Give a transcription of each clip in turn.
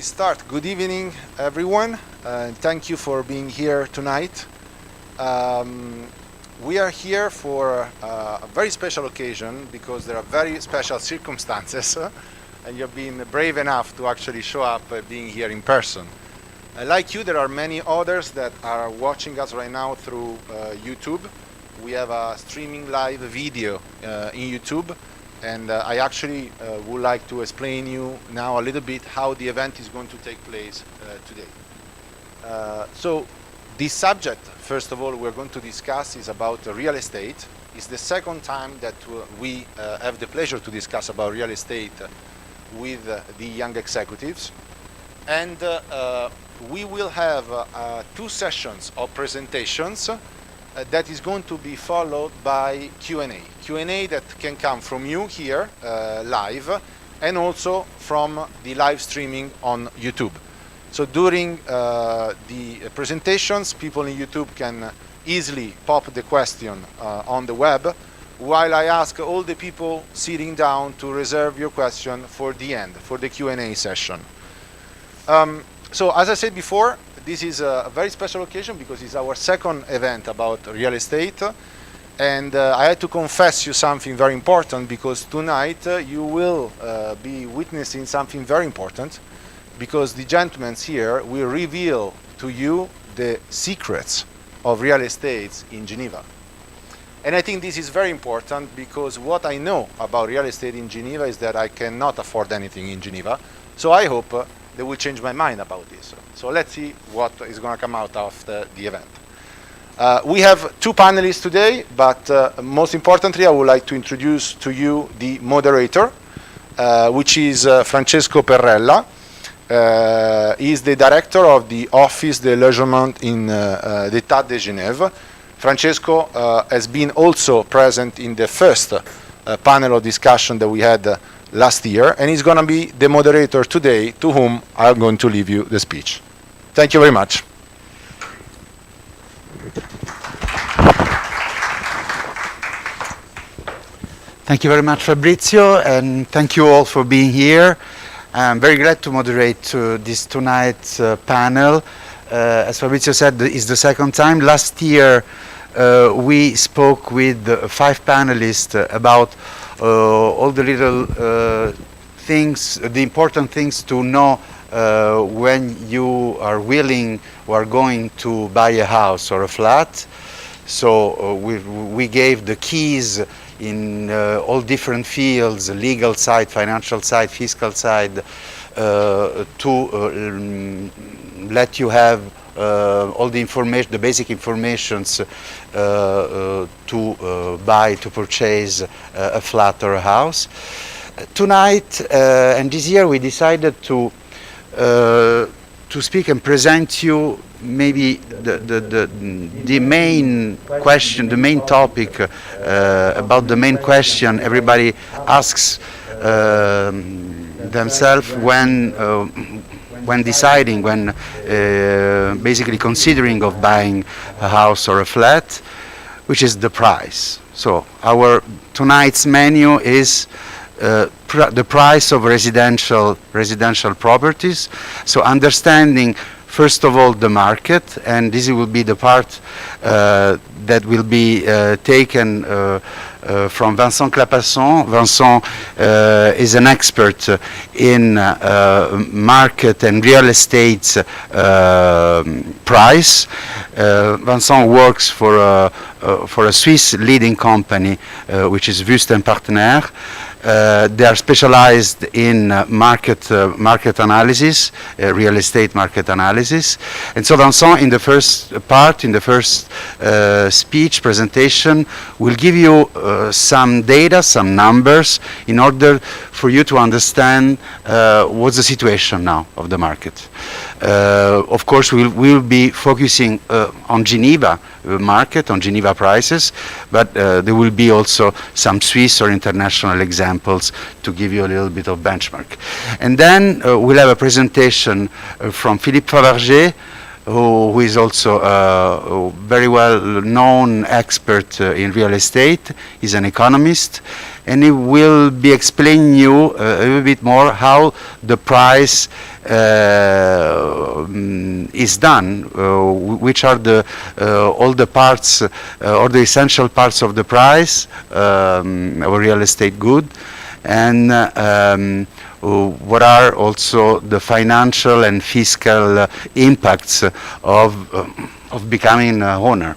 start. Good evening, everyone, and thank you for being here tonight. We are here for a very special occasion because there are very special circumstances, and you've been brave enough to actually show up being here in person. Like you, there are many others that are watching us right now through YouTube. We have a streaming live video in YouTube. And I actually would like to explain you now a little bit how the event is going to take place today. So this subject, first of all, we're going to discuss is about real estate. It's the second time that we have the pleasure to discuss about real estate with the young executives. And we will have 2 sessions of presentations that is going to be followed by Q&A. Q&A that can come from you here live and also from the live streaming on YouTube. So during the presentations, people in YouTube can easily pop the question on the web, while I ask all the people sitting down to reserve your question for the end, for the Q&A session. So as I said before, this is a very special occasion because it's our second event about real estate. And I had to confess you something very important because tonight you will be witnessing something very important because the gentlemen here will reveal to you the secrets of real estate in Geneva. And I think this is very important because what I know about real estate in Geneva is that I cannot afford anything in Geneva. So I hope they will change my mind about this. So let's see what is going to come out of the event. We have 2 panelists today, but most importantly, I would like to introduce to you the moderator, which is Francesco Perrella. He is the director of the Office de Logement in d'État de Genève. Francesco has been also present in the first panel of discussion that we had last year, and he's going to be the moderator today, to whom I'm going to leave you the speech. Thank you very much. Thank you very much, Fabrizio, and thank you all for being here. I'm very glad to moderate this tonight's panel. As Fabrizio said, it's the second time. Last year, we spoke with 5 panelists about all the little things, the important things to know when you are willing or going to buy a house or a flat. So we gave the keys in all different fields, legal side, financial side, fiscal side, to let you have all the information, the basic informations to buy, to purchase a flat or a house. Tonight and this year we decided to speak and present you maybe the main question, the main topic about the main question everybody asks themselves when deciding, when basically considering of buying a house or a flat, which is the price. So our tonight's menu is the price of residential properties. So understanding first of all the market, and this will be the part that will be taken from Vincent Clapasson. Vincent is an expert in market and real estate price. Vincent works for a Swiss leading company, which is Wüest & Partner. They are specialized in market analysis, real estate market analysis. And so Vincent, in the first part, in the first speech presentation, will give you some data, some numbers, in order for you to understand what's the situation now of the market. Of course, we'll be focusing on Geneva market, on Geneva prices, but there will be also some Swiss or international examples to give you a little bit of benchmark. And then we'll have a presentation from Philippe Favarger, who is also a very well-known expert in real estate. He's an economist, and he will be explaining you a little bit more how the price is done, which are the all the parts or the essential parts of the price of a real estate good, and what are also the financial and fiscal impacts of becoming an owner.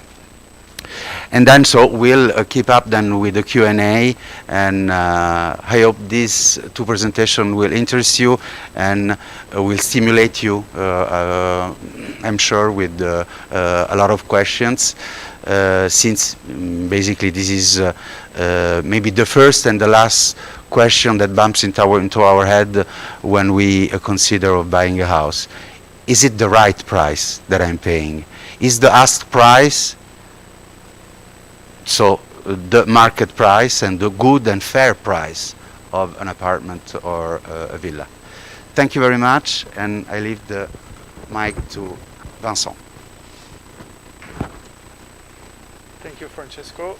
And then so we'll keep up then with the Q&A, and I hope these two presentations will interest you and will stimulate you, I'm sure, with a lot of questions, since basically this is maybe the first and the last question that bumps into our head when we consider of buying a house. Is it the right price that I'm paying? Is the asked price, so the market price and the good and fair price of an apartment or a villa? Thank you very much, and I leave the mic to Vincent. Thank you, Francesco.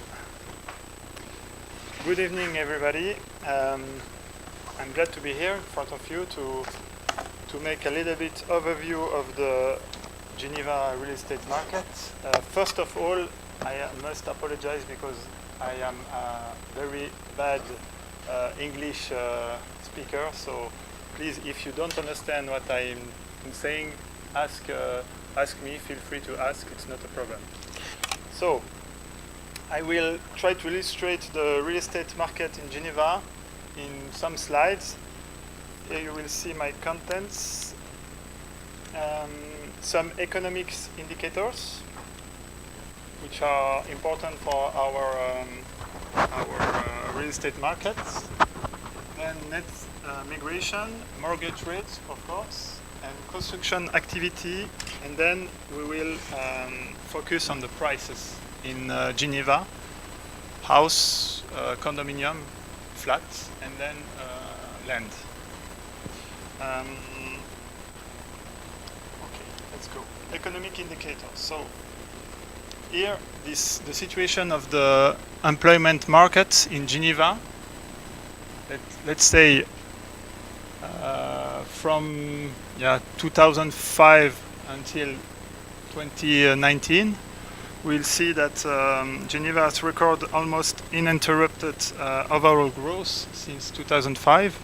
Good evening, everybody. I'm glad to be here in front of you to make a little bit overview of the Geneva real estate market. First of all, I must apologize because I am a very bad English speaker, so please, if you don't understand what I'm saying, ask me, feel free to ask, it's not a problem. So, I will try to illustrate the real estate market in Geneva in some slides. Here you will see my contents, some economics indicators, which are important for our real estate market. Then net migration, mortgage rates, of course, and construction activity. And then we will focus on the prices in Geneva: house, condominium, flats, and then land. Okay, let's go. Economic indicators. So here, the situation of the employment market in Geneva. Let's say from 2005 until 2019, we'll see that Geneva has recorded almost uninterrupted overall growth since 2005,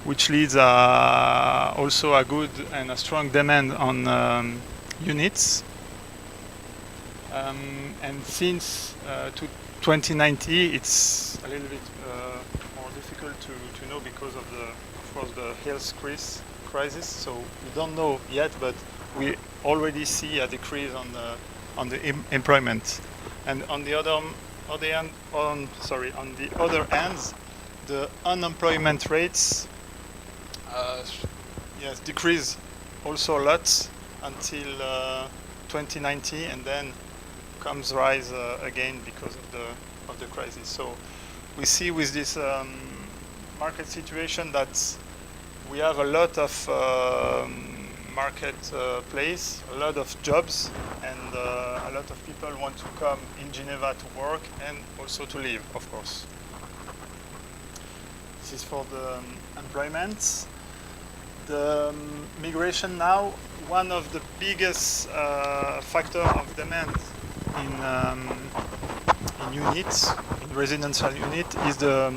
which leads also a good and a strong demand on units. And since 2019, it's a little bit more difficult to know because of course, the health crisis. So we don't know yet, but we already see a decrease on the employment. And on the other hand, the unemployment rates decreased also a lot until 2019, and then comes rise again because of the crisis. So we see with this market situation that we have a lot of marketplace, a lot of jobs, and a lot of people want to come in Geneva to work and also to live, of course. This is for the employment. The migration now, one of the biggest factor of demand in units, in residential unit, is the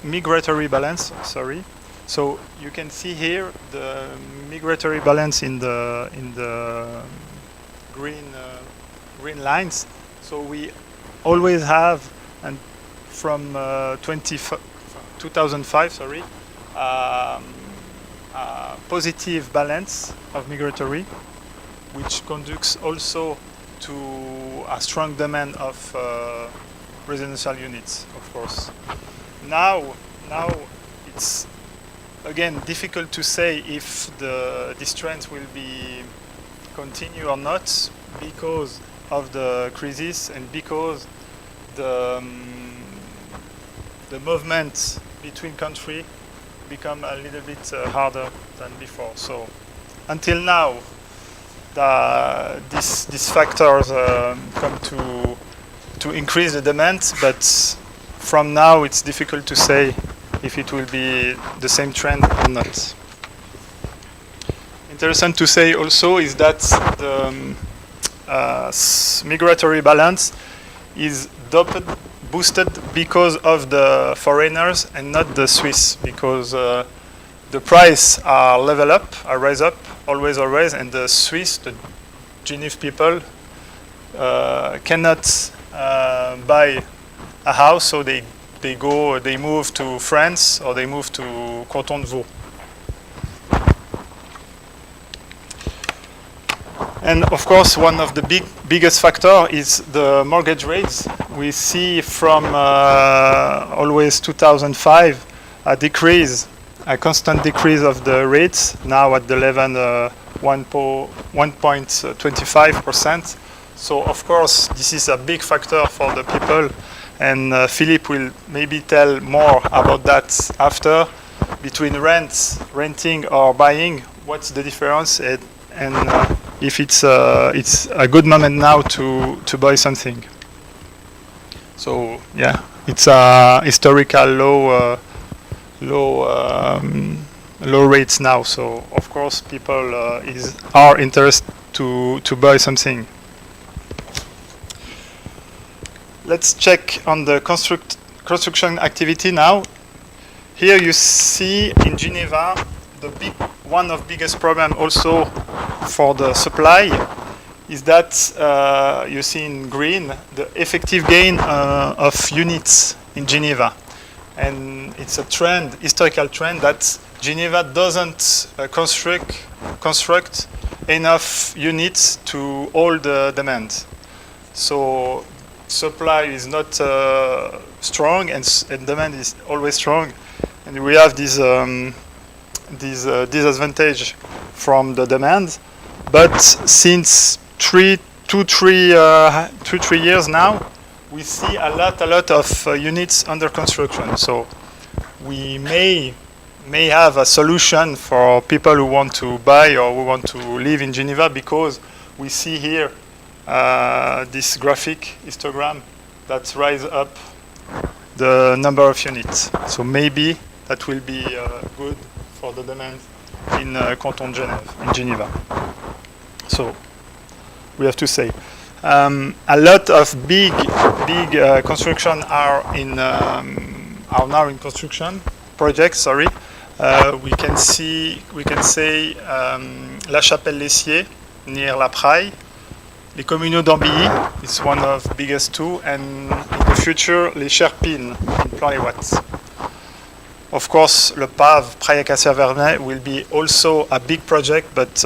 migratory balance. Sorry. So you can see here the migratory balance in the green lines. So we always have, and from 2005, sorry, positive balance of migratory, which conducts also to a strong demand of residential units, of course. Now it's again difficult to say if this trend will be continue or not because of the crisis and because the movement between countries become a little bit harder than before. So until now, these factors come to increase the demand, but from now it's difficult to say if it will be the same trend or not. Interesting to say also is that the migratory balance is boosted because of the foreigners and not the Swiss, because the price are level up, are rise up, always, and the Swiss, the Geneva people, cannot buy a house, so they move to France or they move to Canton de Vaud. And of course, one of the biggest factor is the mortgage rates. We see from always 2005 a constant decrease of the rates, now at the level 1.25%. So of course, this is a big factor for the people, and Philippe will maybe tell more about that after, between renting or buying, what's the difference, and if it's a good moment now to buy something. So yeah, it's a historical low rates now. So of course people are interested to buy something. Let's check on the construction activity now. Here you see in Geneva one of biggest problem also for the supply is that you see in green the effective gain of units in Geneva, and it's a trend, historical trend, that Geneva doesn't construct enough units to all the demand. So supply is not strong, and demand is always strong, and we have this disadvantage from the demand. But since 3 years now, we see a lot of units under construction. So we may have a solution for people who want to buy or who want to live in Geneva, because we see here this graphic histogram that rise up the number of units. So maybe that will be good for the demand in Canton in Geneva. So we have to say a lot of big construction are now in construction projects. Sorry, we can say La Chapelle-Lessier near La Praille. Les Communaux d'Ambilly is one of the biggest two, and in the future, Les Cherpines in Plan-les-Ouates. Of course, Le Pave, Praille-Cassier-Vernay will be also a big project, but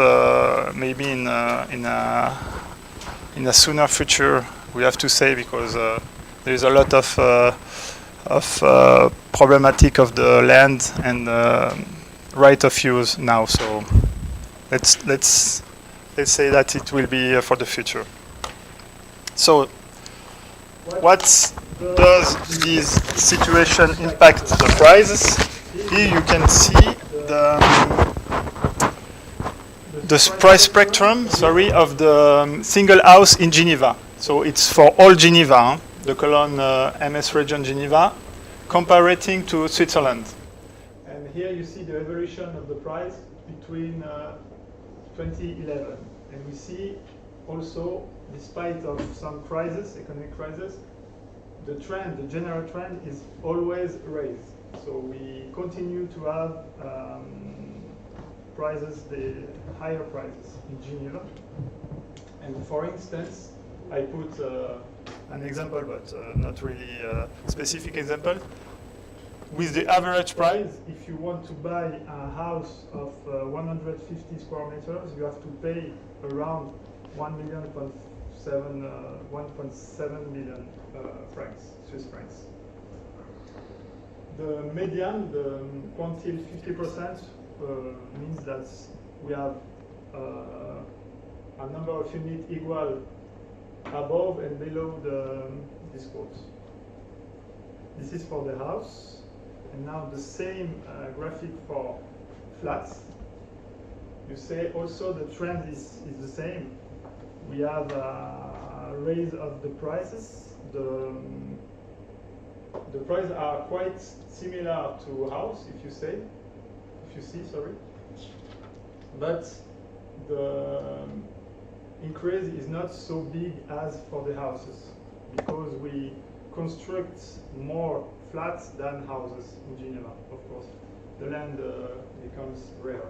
maybe in a sooner future, we have to say, because there is a lot of problematic of the land and right of use now. So let's say that it will be for the future. So what does this situation impact the prices? Here you can see the price spectrum, of the single house in Geneva. So it's for all Geneva, the column MS region Geneva, comparing to Switzerland. And here you see the evolution of the price between 2011, and we see also, despite of some crisis, economic crisis, the general trend is always raised. So we continue to have the higher prices in Geneva. And for instance, I put an example, but not really a specific example. With the average price, if you want to buy a house of 150 square meters, you have to pay around 1.7 million Swiss francs. The median, the quantile 50%, means that we have a number of units equal above and below this quote. This is for the house. And now the same graphic for flats. You say also the trend is the same. We have a raise of the prices. The prices are quite similar to house, if you see, sorry. But the increase is not so big as for the houses, because we construct more flats than houses in Geneva, of course. The land becomes rare.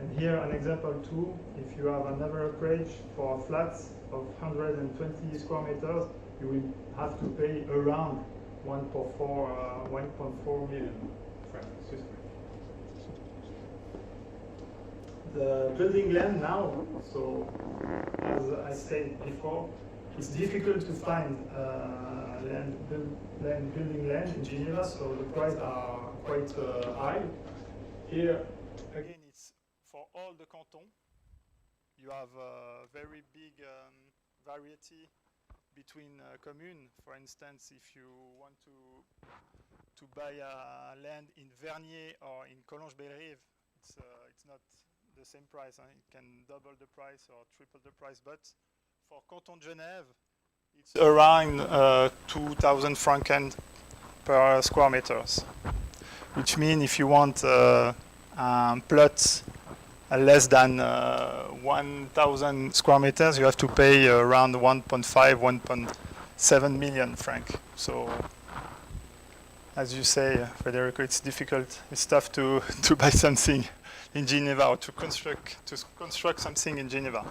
And here an example too, if you have an average for flats of 120 square meters, you will have to pay around 1.4 million francs, Swiss francs. The building land now, so as I said before, it's difficult to find building land in Geneva, so the prices are quite high. Here, again, it's for all the cantons. You have a very big variety between communes. For instance, if you want to buy land in Vernier or in Collonges-Bellerive, it's not the same price. Huh? It can double the price or triple the price. But for Canton de Genève, it's around 2,000 francs per square meters, which means if you want plots less than 1,000 square meters, you have to pay around 1.5, 1.7 million francs. So, as you say, Federico, it's difficult. It's tough to buy something in Geneva or to construct something in Geneva.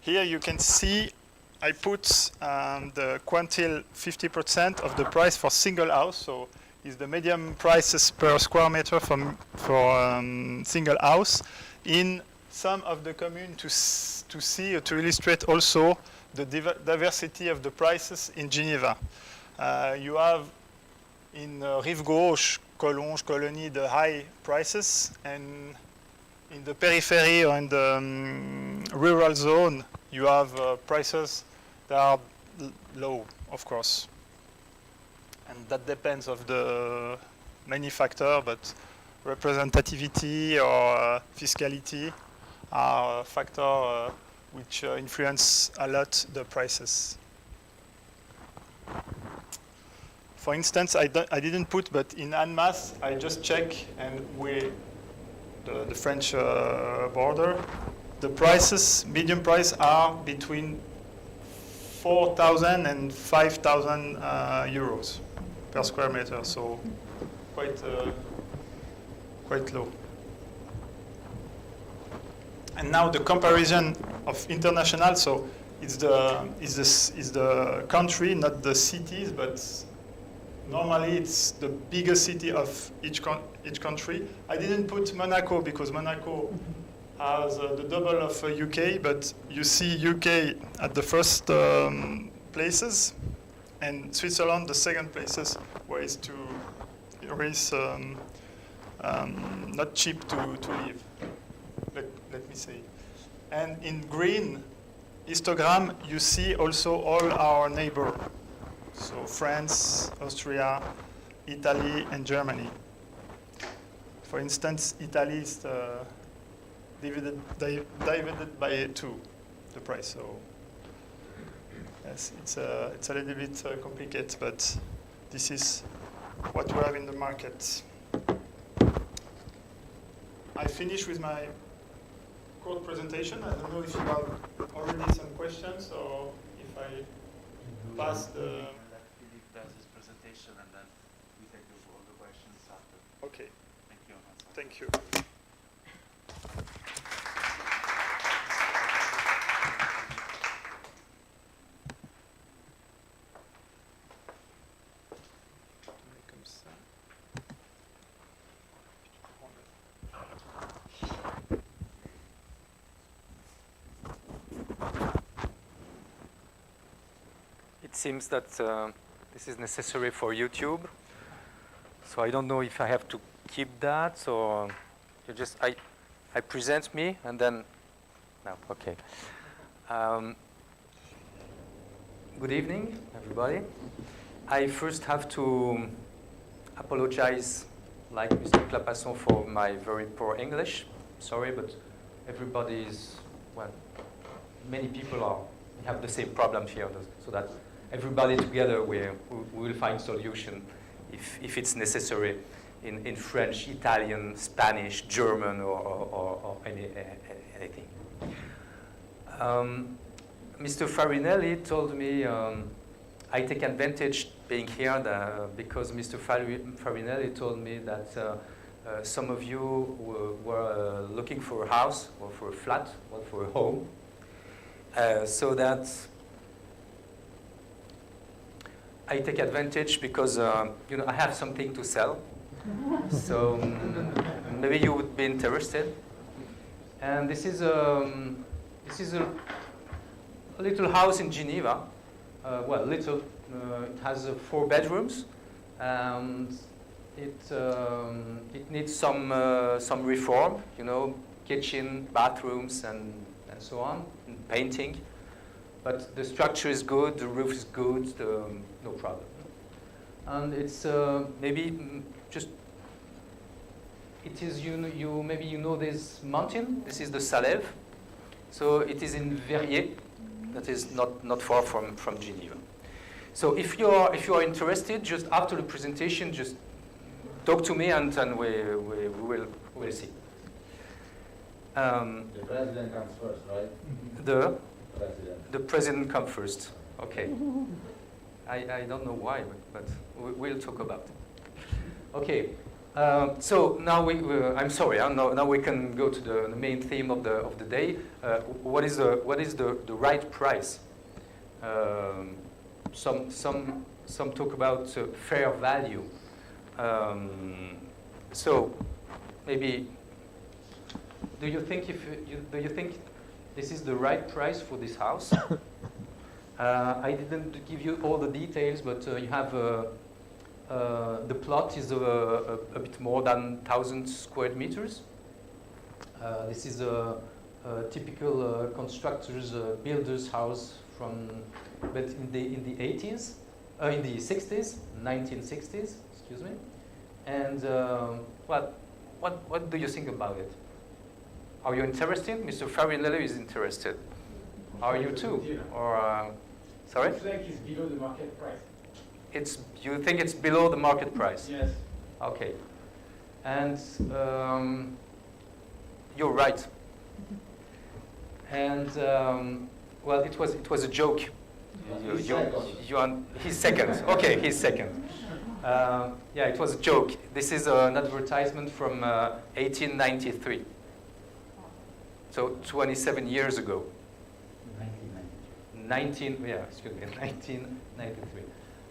Here you can see I put the quantile 50% of the price for single house. So is the medium prices per square meter for single house in some of the communes to see or to illustrate also the diversity of the prices in Geneva. You have in Rive Gauche, Collonges, Colony, the high prices, and in the periphery or in the rural zone, you have prices that are low, of course. And that depends of the many factors, but representativity or fiscality are factors which influence a lot the prices. For instance, I didn't put, but in Annemasse, I just check, and the French border, the prices, medium price, are between 4,000 and 5,000 euros per square meter, so quite low. And now the comparison of international, so it's the country, not the cities, but normally it's the biggest city of each country. I didn't put Monaco because Monaco has the double of UK, but you see UK at the first places and Switzerland the second places, where it's not cheap to live, let me say. And in green histogram, you see also all our neighbors. So France, Austria, Italy, and Germany. For instance, Italy is divided by 2, the price. So yes, it's a little bit complicated, but this is what we have in the market. I finish with my short presentation. I don't know if you have already some questions or if I pass the. Does his presentation, and then we take all the questions after. Okay. Thank you. Thank you. It seems that this is necessary for YouTube, so I don't know if I have to keep that, so you just, I present me and then, no, okay. Good evening, everybody. I first have to apologize, like Mr. Clapasson, for my very poor English. Sorry, but everybody is, well, many people have the same problem here, so that everybody together we will find solution if it's necessary in French, Italian, Spanish, German, or anything. Mr. Farinelli told me I take advantage being here because Mr. Farinelli told me that some of you were looking for a house or for a flat or for a home, so that I take advantage because you know, I have something to sell. So maybe you would be interested. And this is a little house in Geneva. Well, little. It has 4 bedrooms, and it needs some reform. You know, kitchen, bathrooms, and so on, and painting. But the structure is good. The roof is good. No problem. And it's maybe just. It is maybe you know this mountain. This is the Salève. So it is in Verrier. That is not far from Geneva. So if you are interested, just after the presentation, just talk to me and we will see. The president comes first, right? The president comes first. Okay. I don't know why, but we'll talk about it. Okay. So now I'm sorry. Now we can go to the main theme of the day. What is the right price? Some talk about fair value. So maybe do you think this is the right price for this house? I didn't give you all the details, but you have. The plot is a bit more than 1,000 square meters. This is a typical constructor's builder's house but in the 80s, in the 60s, 1960s, excuse me. And what do you think about it? Are you interested? Mr. Farinelli is interested. Are you too? Or sorry? Looks like it's below the market price. You think it's below the market price? Yes. Okay. And you're right. And well, it was a joke. He's second. Okay, he's second. Yeah, it was a joke. This is an advertisement from 1893. So 27 years ago. 1993.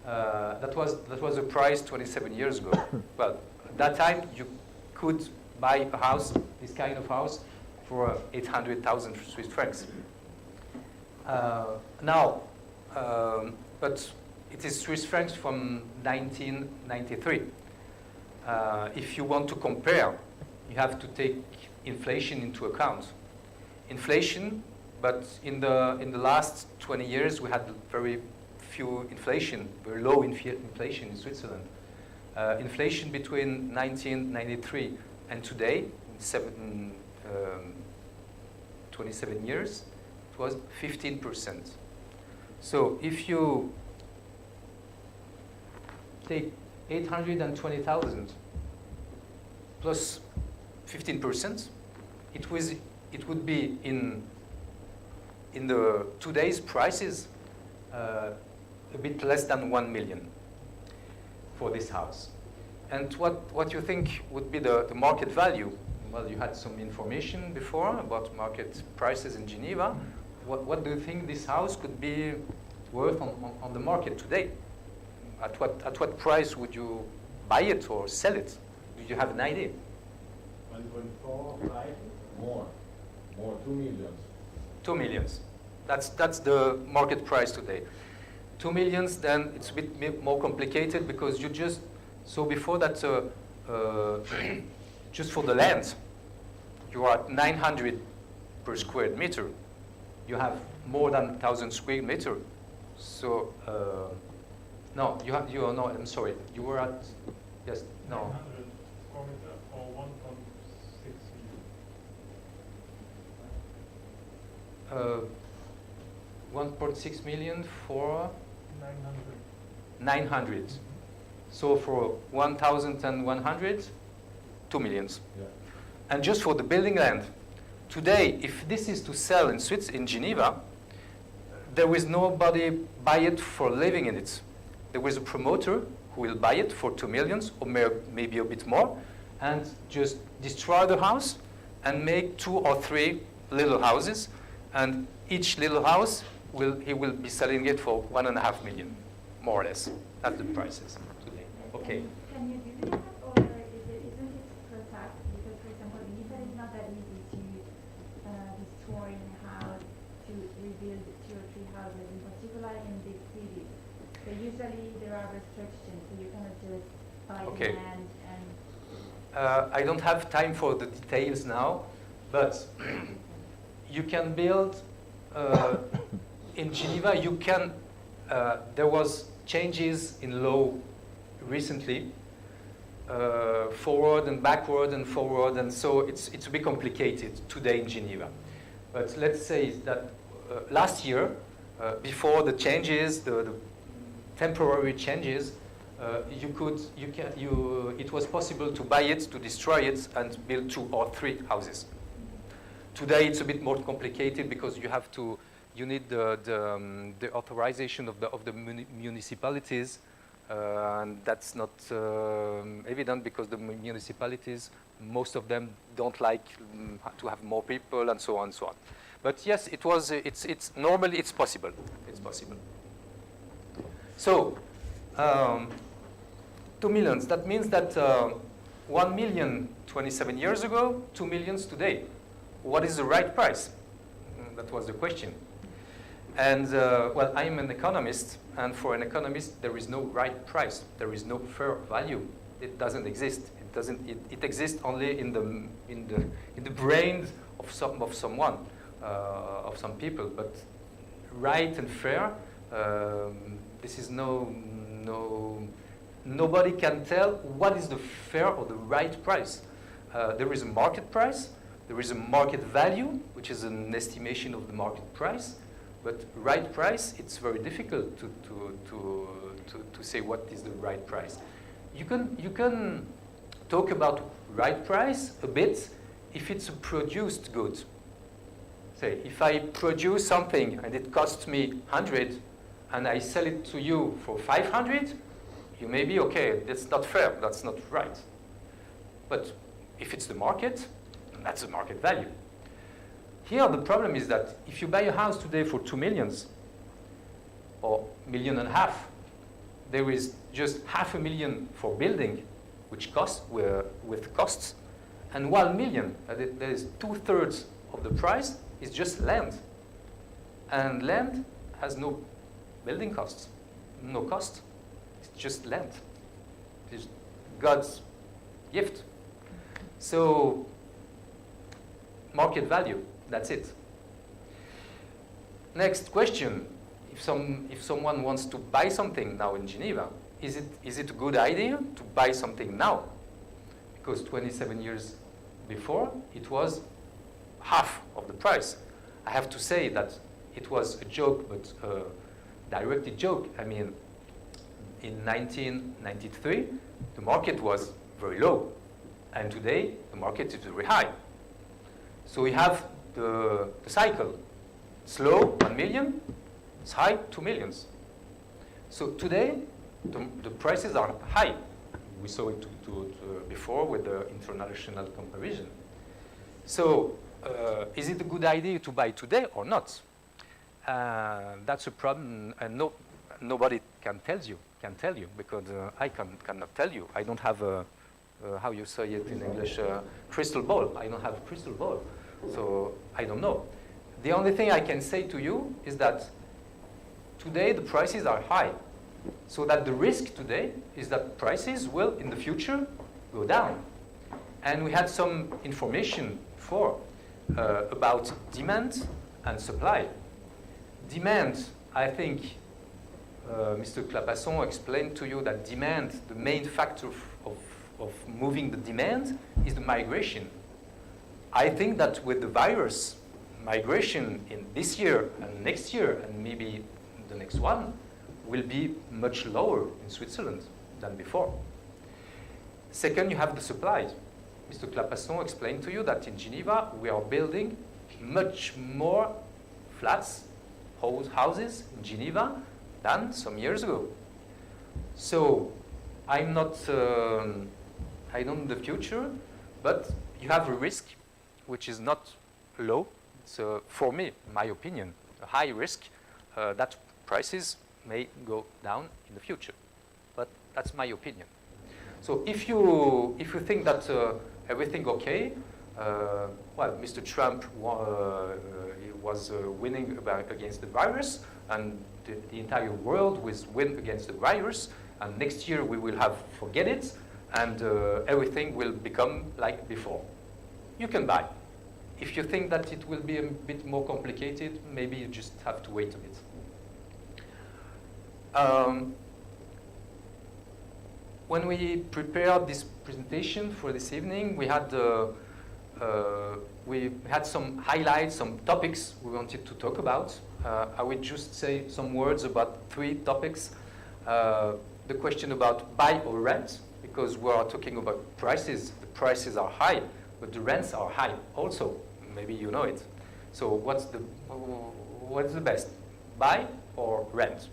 That was a price 27 years ago. Well, at that time you could buy a house, this kind of house, for 800,000 Swiss francs. Now, but it is Swiss francs from 1993. If you want to compare, you have to take inflation into account. Inflation, but in the last 20 years we had very few inflation, very low inflation in Switzerland. Inflation between 1993 and today, 27 years, it was 15%. So if you take 820,000 plus 15%, it would be in the today's prices a bit less than 1 million for this house. And what you think would be the market value? Well, you had some information before about market prices in Geneva. What do you think this house could be worth on the market today? At what price would you buy it or sell it? Do you have an idea? 1.4, 5? More, 2 millions. 2 millions. That's the market price today. 2 millions, then it's a bit more complicated because you just, so before that, just for the land, you are at 900 per square meter. You have more than 1,000 square meter. So, no, no, I'm sorry. You were at, yes, no. 900 square meter or 1.6 million? 1.6 million for 900. 900. So for 1,100, 2 millions. Yeah. And just for the building land, today, if this is to sell in in Geneva, there is nobody buy it for living in it. There is a promoter who will buy it for 2 millions or maybe a bit more and just destroy the house and make 2 or 3 little houses. And each little house, he will be selling it for 1.5 million, more or less. That's the prices today. Okay. Can you do that, or isn't it per tax? Because, for example, in Italy, it's not that easy to destroy a house, to rebuild 2 or 3 houses, in particular in big cities. So usually there are restrictions, so you cannot just buy Okay. land and... I don't have time for the details now, but you can build in Geneva. You can. There was changes in law recently, forward and backward and forward, and so it's a bit complicated today in Geneva. But let's say that last year, before the changes, the temporary changes, it was possible to buy it, to destroy it, and build 2 or 3 houses. Today it's a bit more complicated because you need the authorization of the municipalities, and that's not evident because the municipalities, most of them don't like to have more people and so on and so on. But yes, it's normally it's possible. It's possible. So. 2 millions, that means that 1 million 27 years ago, 2 millions today. What is the right price? That was the question. And well, I'm an economist, and for an economist, there is no right price. There is no fair value. It doesn't exist. It exists only in the brain of someone, of some people. But right and fair, this is nobody can tell what is the fair or the right price. There is a market price, there is a market value, which is an estimation of the market price, but right price, it's very difficult to say what is the right price. You can talk about right price a bit if it's a produced good. Say, if I produce something and it costs me 100 and I sell it to you for 500, you may be, okay, that's not fair, that's not right. But if it's the market, that's the market value. Here the problem is that if you buy a house today for 2 millions, or 1.5 million, there is just 500,000 for building, which costs, with costs, and 1 million, there is 2/3 of the price is just land. And land has no building costs, no cost. It's just land. It's God's gift. So, market value, that's it. Next question. If someone wants to buy something now in Geneva, is it a good idea to buy something now? Because 27 years before, it was half of the price. I have to say that it was a joke, but a directed joke. I mean, in 1993, the market was very low. And today, the market is very high. So we have the cycle. Slow, 1 million. It's high, 2 millions. So today, the prices are high. We saw it before with the international comparison. So is it a good idea to buy today or not? That's a problem, and nobody can tell you because I cannot tell you. I don't have a, how you say it in English, crystal ball. I don't have a crystal ball, so I don't know. The only thing I can say to you is that today the prices are high, so that the risk today is that prices will, in the future, go down. And we had some information before about demand and supply. Demand, I think Mr. Clapasson explained to you that demand, the main factor of moving the demand is the migration. I think that with the virus, migration in this year and next year and maybe the next one will be much lower in Switzerland than before. Second, you have the supply. Mr. Clapasson explained to you that in Geneva we are building much more flats, houses in Geneva than some years ago. So I'm not, I don't know the future, but you have a risk which is not low. It's, for me, my opinion, a high risk that prices may go down in the future. But that's my opinion. So if you think that everything okay, well, Mr. Trump he was winning against the virus, and the entire world will win against the virus, and next year we will have forget it, and everything will become like before. You can buy. If you think that it will be a bit more complicated, maybe you just have to wait a bit. When we prepared this presentation for this evening, we had some highlights, some topics we wanted to talk about. I will just say some words about 3 topics. The question about buy or rent, because we are talking about prices. The prices are high, but the rents are high also. Maybe you know it. So what's the best, buy or rent?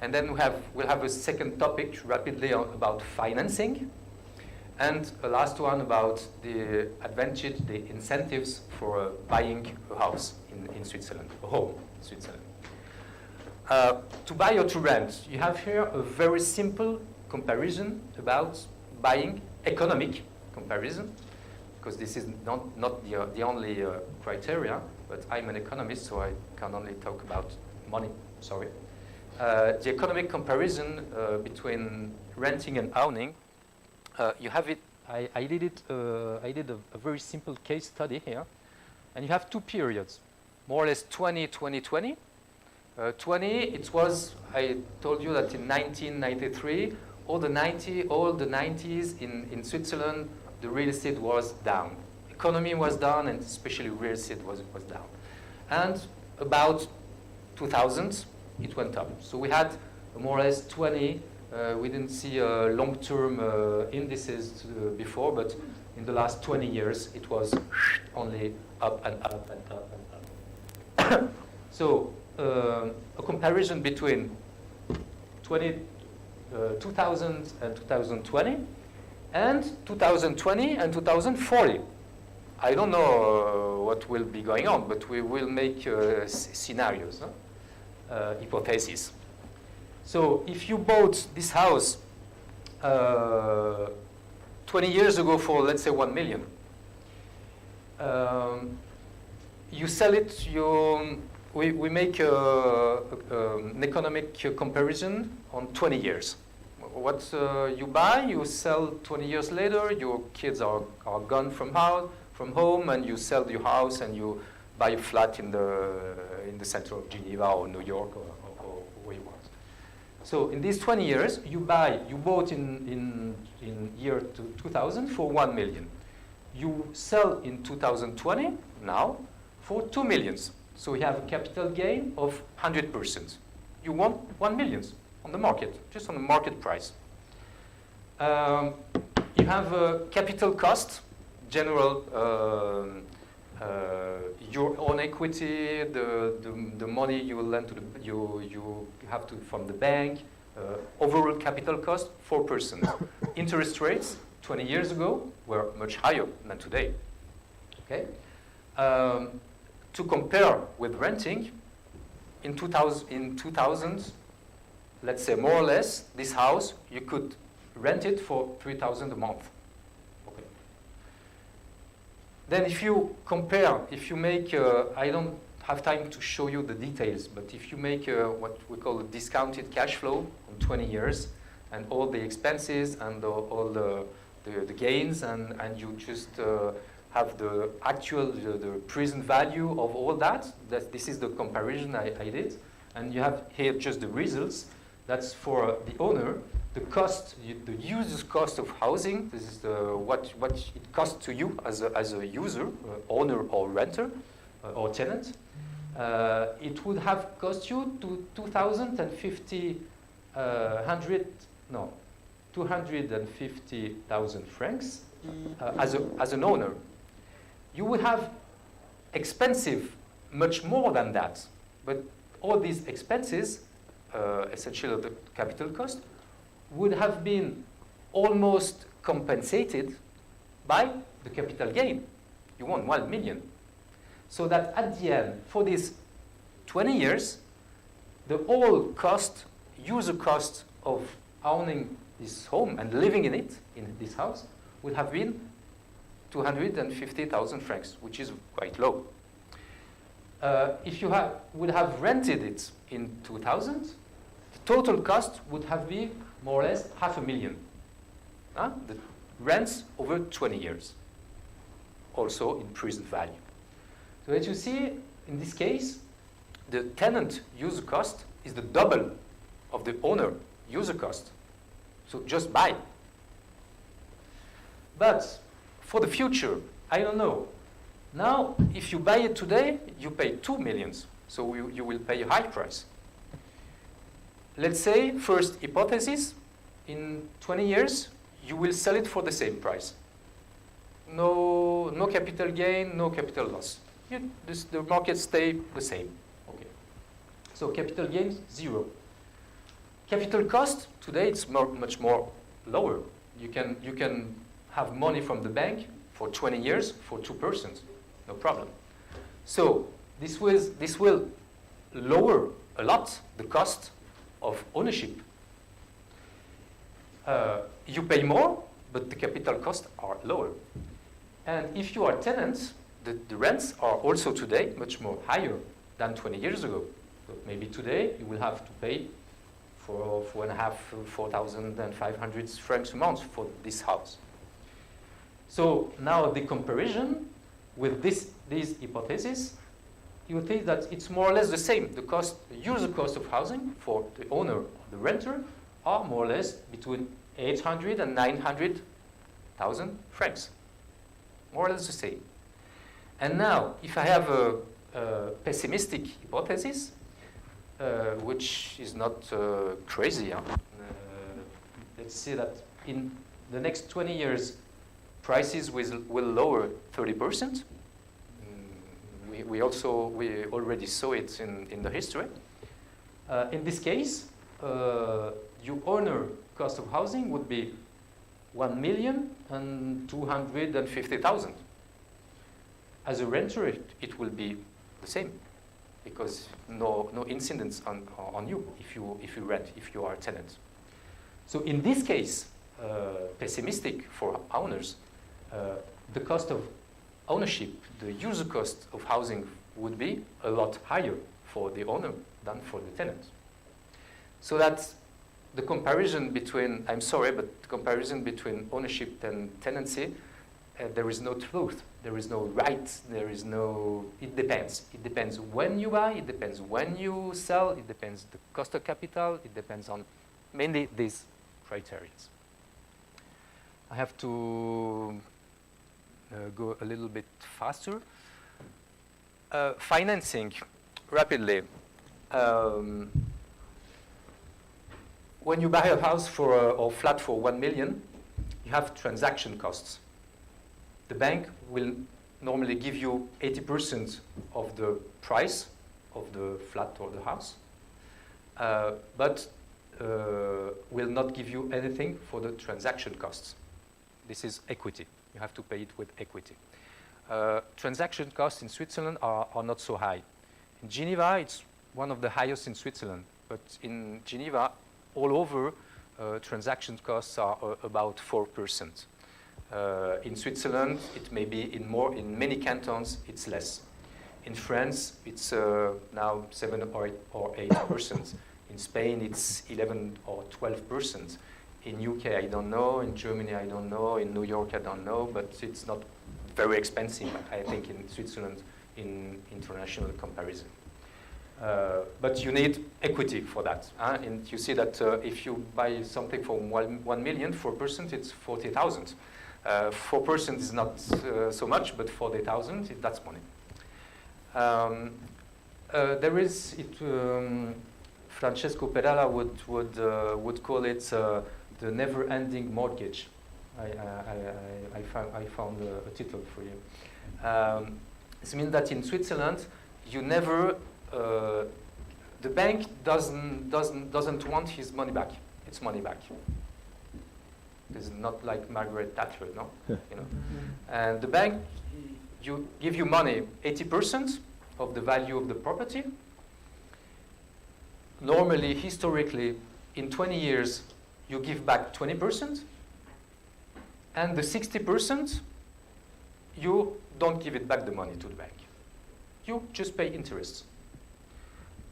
And then we'll have a second topic rapidly about financing, and a last one about the advantage, the incentives for buying a house in Switzerland, a home in Switzerland. To buy or to rent, you have here a very simple comparison about buying, economic comparison, because this is not the only criteria, but I'm an economist, so I can only talk about money, sorry. The economic comparison between renting and owning, you have it. I did a very simple case study here, and you have 2 periods, more or less 2020. 20, it was, I told you that in 1993, all the 90s in Switzerland, the real estate was down. Economy was down, and especially real estate was down. And about 2000, it went up. So we had more or less 20. We didn't see long-term indices before, but in the last 20 years, it was only up and up and up and up. So a comparison between 2000 and 2020, and 2020 and 2040. I don't know what will be going on, but we will make scenarios. Hypothesis. So if you bought this house 20 years ago for, let's say, 1 million, you sell it, we make an economic comparison on 20 years. What you buy, you sell 20 years later, your kids are gone from home, and you sell your house and you buy a flat in the center of Geneva or New York or where you want. So in these 20 years, you bought in year 2000 for 1 million. You sell in 2020 now for 2 millions. So you have a capital gain of 100%. You want 1 million on the market, just on the market price. You have a capital cost, general. Your own equity, the money you will lend to you have to from the bank, overall capital cost 4%. Interest rates 20 years ago were much higher than today. Okay, to compare with renting, in 2000, let's say more or less, this house you could rent it for 3,000 a month. Then if you compare, if you make, I don't have time to show you the details, but if you make what we call a discounted cash flow on 20 years, and all the expenses and all the gains, and you just have the actual, the present value of all that, this is the comparison I did, and you have here just the results. That's for the owner. The cost, the user's cost of housing, this is what it costs to you as a user, owner or renter or tenant. It would have cost you to 2,050, 250,000 francs as an owner. You would have expensive much more than that, but all these expenses, essentially the capital cost, would have been almost compensated by the capital gain. You won 1 million. So that at the end, for these 20 years, the whole cost, user cost of owning this home and living in it, in this house, would have been 250,000 francs, which is quite low. If you would have rented it in 2000, the total cost would have been more or less 500,000. The rents over 20 years, also in present value. So as you see, in this case, the tenant user cost is the double of the owner user cost. So just buy. But for the future, I don't know. Now, if you buy it today, you pay 2 million. So you will pay a high price. Let's say, first hypothesis, in 20 years, you will sell it for the same price. No capital gain, no capital loss. The market stay the same. Okay. So capital gains, 0. Capital cost, today it's much more lower. You can have money from the bank for 20 years for 2%, no problem. So this will lower a lot the cost of ownership. You pay more, but the capital costs are lower. And if you are tenants, the rents are also today much more higher than 20 years ago. So maybe today you will have to pay for 4,500 francs a month for this house. So now the comparison with these hypotheses, you think that it's more or less the same. The cost, the user cost of housing for the owner or the renter are more or less between 800 and 900,000 francs. More or less the same. And now, if I have a pessimistic hypothesis, which is not crazy, let's say that in the next 20 years, prices will lower 30%. We already saw it in the history. In this case, your owner cost of housing would be 1,250,000. As a renter, it will be the same, because no incidence on you if you rent, if you are a tenant. So in this case, pessimistic for owners, the cost of ownership, the user cost of housing would be a lot higher for the owner than for the tenant. So that's the comparison between, I'm sorry, but the comparison between ownership and tenancy, there is no truth, there is no right, there is no, it depends. It depends when you buy, it depends when you sell, it depends the cost of capital, it depends on mainly these criteria. I have to go a little bit faster. Financing, rapidly. When you buy a house or flat for 1 million, you have transaction costs. The bank will normally give you 80% of the price of the flat or the house, but will not give you anything for the transaction costs. This is equity. You have to pay it with equity. Transaction costs in Switzerland are not so high. In Geneva, it's one of the highest in Switzerland, but in Geneva, all over, transaction costs are about 4%. In Switzerland, it may be in many cantons, it's less. In France, it's now 7 or 8%. In Spain, it's 11 or 12%. In UK, I don't know. In Germany, I don't know. In New York, I don't know. But it's not very expensive, I think, in Switzerland in international comparison. But you need equity for that. And you see that if you buy something for 1 million, 4%, it's 40,000. 4% is not so much, but 40,000, that's money. There is, Francesco Perala would call it the never-ending mortgage. I found a title for you. This means that in Switzerland, you never, the bank doesn't want his money back. Its money back. It's not like Margaret Thatcher, no? You know. And the bank, you give you money, 80% of the value of the property. Normally, historically, in 20 years, you give back 20%, and the 60%, you don't give it back the money to the bank. You just pay interest.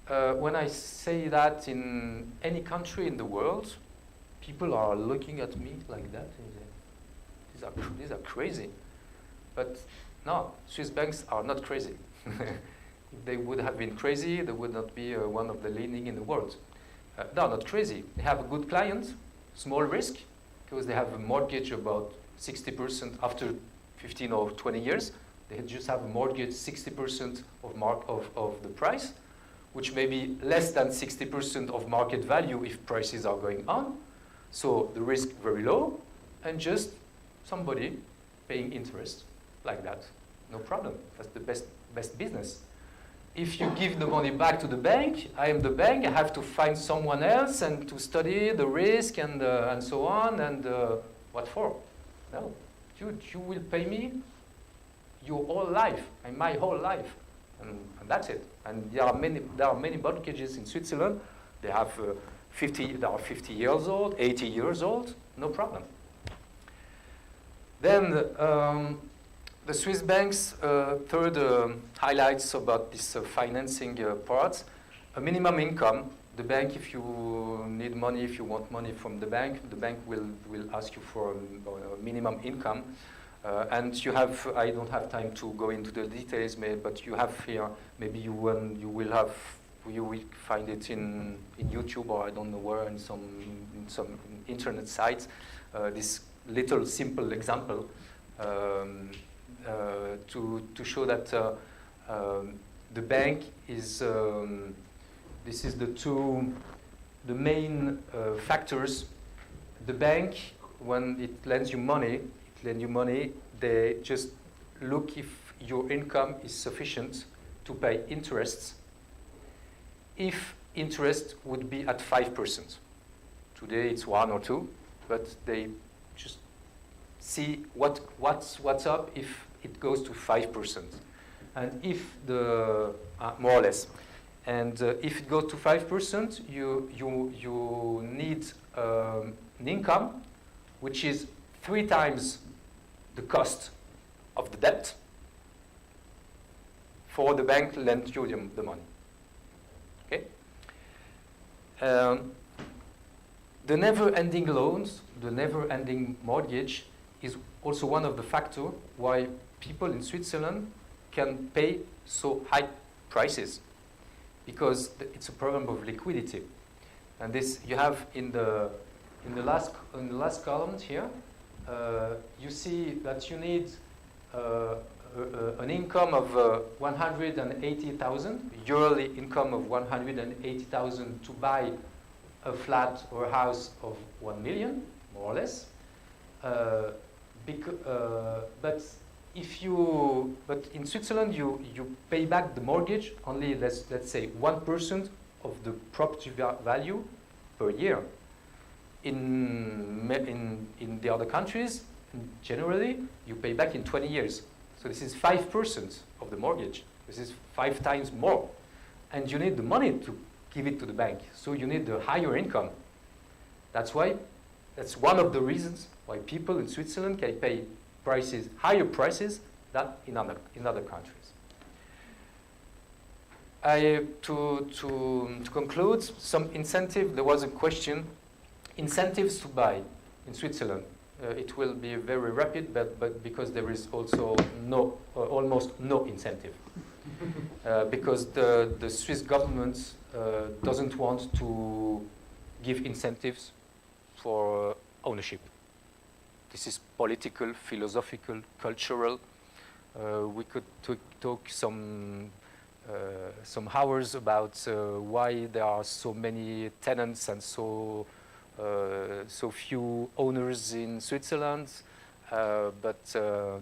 When I say that in any country in the world, people are looking at me like that. These are crazy. But no, Swiss banks are not crazy. If they would have been crazy, they would not be one of the leading in the world. They are not crazy. They have a good client, small risk, because they have a mortgage about 60% after 15 or 20 years. They just have a mortgage 60% of the price, which may be less than 60% of market value if prices are going on. So the risk very low, and just somebody paying interest like that. No problem. That's the best business. If you give the money back to the bank, I am the bank, I have to find someone else and to study the risk and so on, and what for? No, you will pay me your whole life, and my whole life, and that's it. And there are many mortgages in Switzerland. They have 50 years old, 80 years old, no problem. Then the Swiss banks, third highlights about this financing part, a minimum income. The bank, if you need money, if you want money from the bank will ask you for a minimum income. And you have, I don't have time to go into the details, but you have here, maybe you will find it in YouTube, or I don't know where, in some internet sites, this little simple example to show that the bank is, this is the main factors. The bank, when it lends you money, they just look if your income is sufficient to pay interests. If interest would be at 5%. Today it's 1 or 2, but they just see what's up if it goes to 5%. And if the, more or less, and if it goes to 5%, you need an income which is 3 times the cost of the debt for the bank lend you the money. Okay? The never-ending loans, the never-ending mortgage is also one of the factors why people in Switzerland can pay so high prices, because it's a problem of liquidity. And this you have in the last column here. You see that you need an income of 180,000, yearly income of 180,000 to buy a flat or a house of 1 million, more or less. But in Switzerland you pay back the mortgage only, let's say 1% of the property value per year. In the other countries, generally, you pay back in 20 years. So this is 5% of the mortgage. This is 5 times more. And you need the money to give it to the bank. So you need the higher income. That's one of the reasons why people in Switzerland can pay higher prices than in other countries. To conclude, some incentive, there was a question. Incentives to buy in Switzerland. It will be very rapid, but because there is also almost no incentive. Because the Swiss government doesn't want to give incentives for ownership. This is political, philosophical, cultural. We could talk some hours about why there are so many tenants and so so few owners in Switzerland, but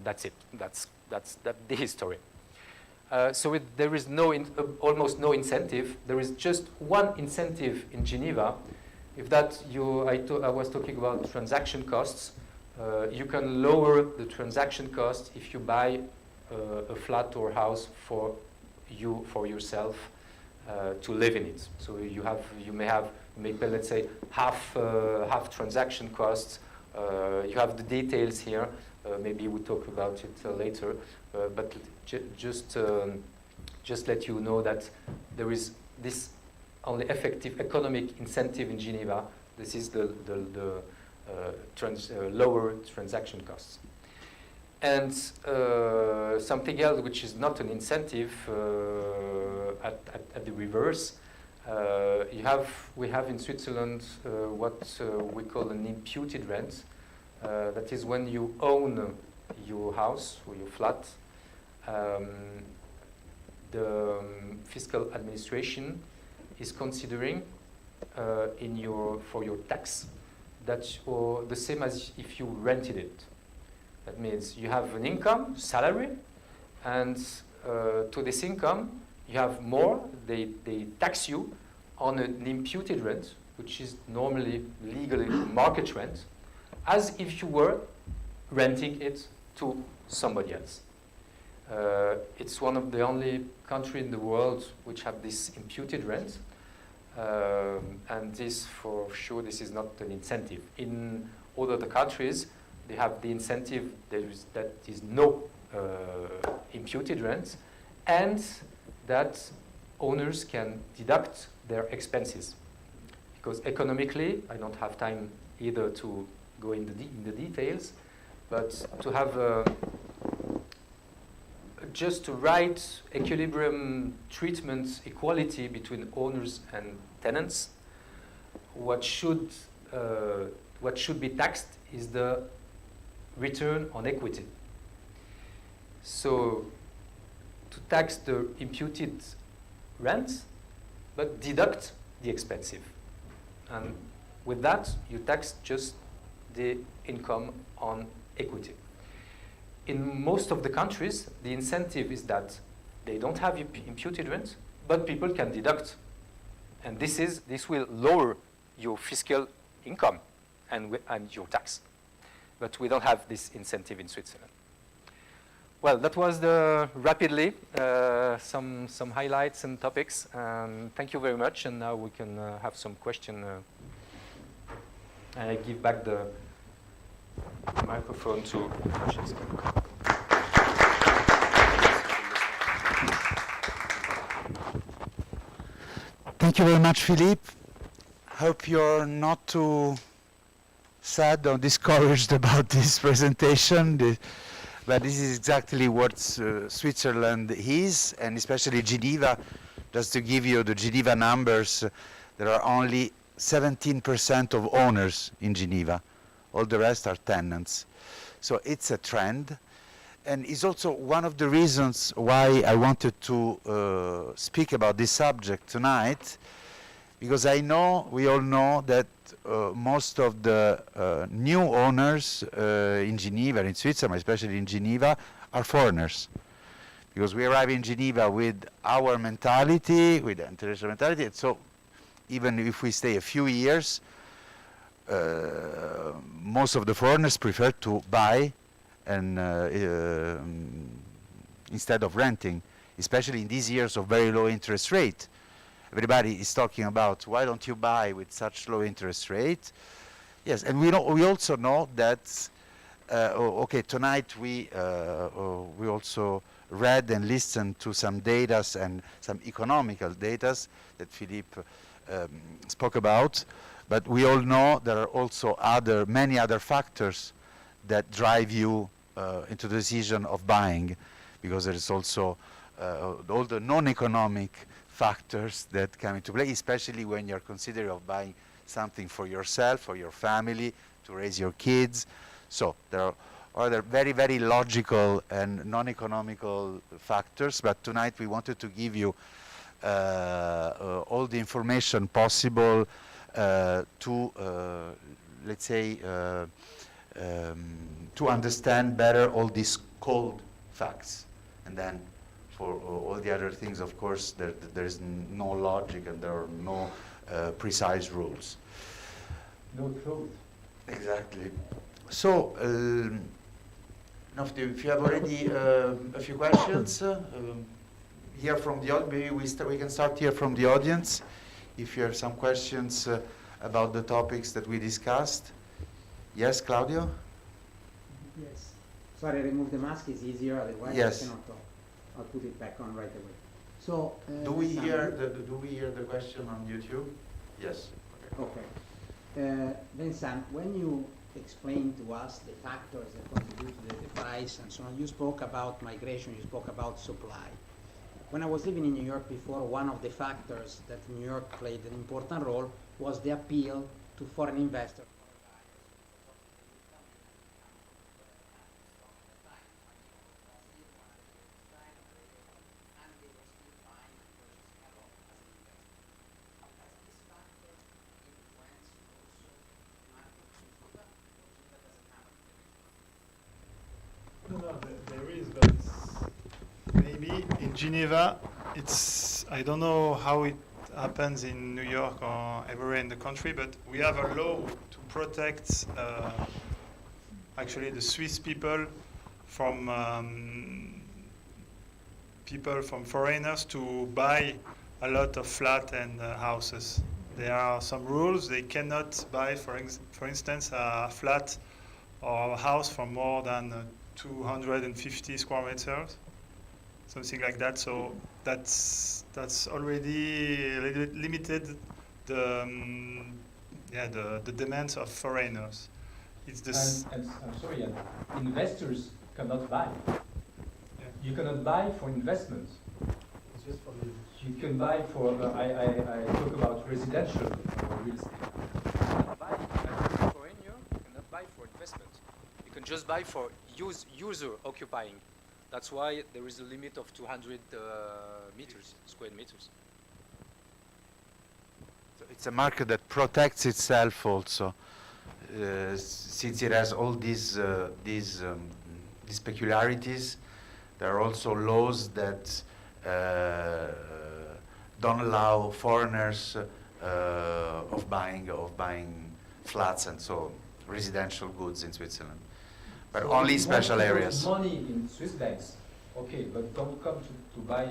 that's it. That's the history. So there is almost no incentive. There is just one incentive in Geneva. If that I was talking about transaction costs. You can lower the transaction cost if you buy a flat or house for yourself to live in it. So you may pay, let's say, half transaction costs. You have the details here. Maybe we'll talk about it later. But just let you know that there is this only effective economic incentive in Geneva. This is the lower transaction costs. And something else which is not an incentive at the reverse, we have in Switzerland what we call an imputed rent. That is when you own your house or your flat, the fiscal administration is considering for your tax that or the same as if you rented it. That means you have an income, salary, and to this income you have more. They tax you on an imputed rent, which is normally legally market rent, as if you were renting it to somebody else. It's one of the only countries in the world which have this imputed rent. And this, for sure, this is not an incentive. In all other countries, they have the incentive that is no imputed rent, and that owners can deduct their expenses. Because economically, I don't have time either to go in the details, but to have just to right equilibrium treatment equality between owners and tenants, what should be taxed is the return on equity. So to tax the imputed rent, but deduct the expensive. And with that, you tax just the income on equity. In most of the countries, the incentive is that they don't have imputed rent, but people can deduct. And this will lower your fiscal income and your tax. But we don't have this incentive in Switzerland. Well, that was rapidly some highlights and topics. Thank you very much. And now we can have some question. And I give back the microphone to Francesca. Thank you very much, Philippe. Hope you're not too sad or discouraged about this presentation. But this is exactly what Switzerland is, and especially Geneva. Just to give you the Geneva numbers, there are only 17% of owners in Geneva. All the rest are tenants. So it's a trend. And it's also one of the reasons why I wanted to speak about this subject tonight, because we all know that most of the new owners in Geneva, in Switzerland, especially in Geneva, are foreigners. Because we arrive in Geneva with our mentality, with the international mentality, and so even if we stay a few years, most of the foreigners prefer to buy and instead of renting, especially in these years of very low interest rate. Everybody is talking about why don't you buy with such low interest rate? Yes, and we also know that. Okay, tonight we also read and listened to some data and some economical data that Philippe spoke about, but we all know there are also many other factors that drive you into the decision of buying, because there is also all the non-economic factors that come into play, especially when you're considering of buying something for yourself, for your family, to raise your kids. So there are other very, very logical and non-economical factors, but tonight we wanted to give you all the information possible to, let's say, to understand better all these cold facts. And then for all the other things, of course, there is no logic and there are no precise rules. No truth. Exactly. So, Nofti, if you have already a few questions here from the audience, maybe we can start here from the audience. If you have some questions about the topics that we discussed. Yes, Claudio? Yes. Sorry, remove the mask, it's easier, otherwise Yes. I cannot talk. I'll put it back on right away. So, Do we Sam, hear the question on YouTube? Yes. Okay. Vincent, when you explained to us the factors that contribute to the price and so on, you spoke about migration, you spoke about supply. When I was living in New York before, one of the factors that New York played an important role was the appeal to foreign investors. No, there is, but maybe in Geneva, I don't know how it happens in New York or everywhere in the country, but we have a law to protect actually the Swiss people from foreigners to buy a lot of flat and houses. There are some rules. They cannot buy, for instance, a flat or a house for more than 250 square meters, something like that. So that's already limited the the demands of foreigners. It's this. And I'm sorry, and investors cannot buy. Yeah. You cannot buy for investment. It's just for the. You can buy for, I talk about residential real estate. You cannot buy as a foreigner, you cannot buy for investment. You can just buy for user occupying. That's why there is a limit of 200 square meters. So it's a market that protects itself also, since it has all these peculiarities. There are also laws that don't allow foreigners of buying flats and so residential goods in Switzerland, but So only if you special want to put areas. money in Swiss banks, okay, but don't come to buy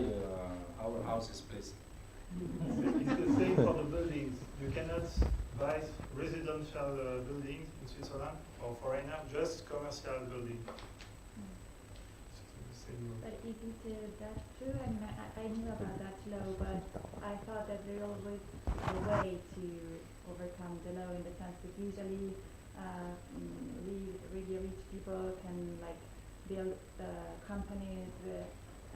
our houses, please. It's the same for the buildings. You cannot buy residential buildings in Switzerland or foreigner, just commercial building. But isn't that true? I mean, I knew about that law, but I thought that there always a way to overcome the law in the sense that usually really rich people can like build companies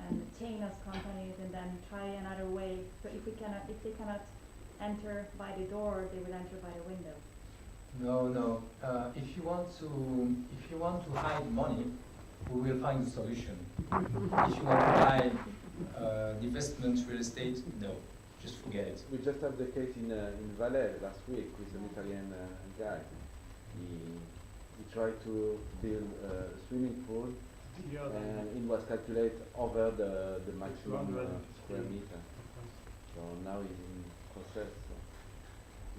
and chain of companies and then try another way. So if they cannot enter by the door, they will enter by the window. No. If you want to hide money, we will find a solution. If you want to buy investment real estate, no, just forget it. We just had the case in Valais last week with an Italian guy. He tried to build a swimming pool and it was calculated over the maximum square meter. So now he's in process. So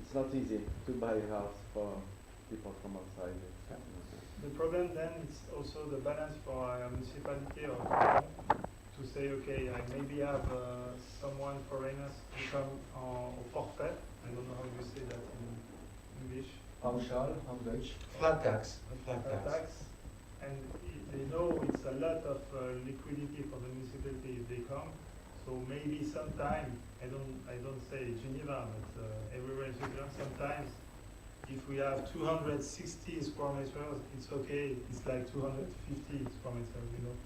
it's not easy to buy a house for people from outside. The problem then is also the balance for a municipality or company to say, okay, I maybe have someone foreigners who come on forfait. I don't know how you say that in English. Pauschal, how Deutsch? Flat tax. Tax. And they know it's a lot of liquidity for the municipality if they come. So maybe sometime, I don't say Geneva, but everywhere in Switzerland, sometimes if we have 260 square meters, it's okay. It's like 250 square meters, you know.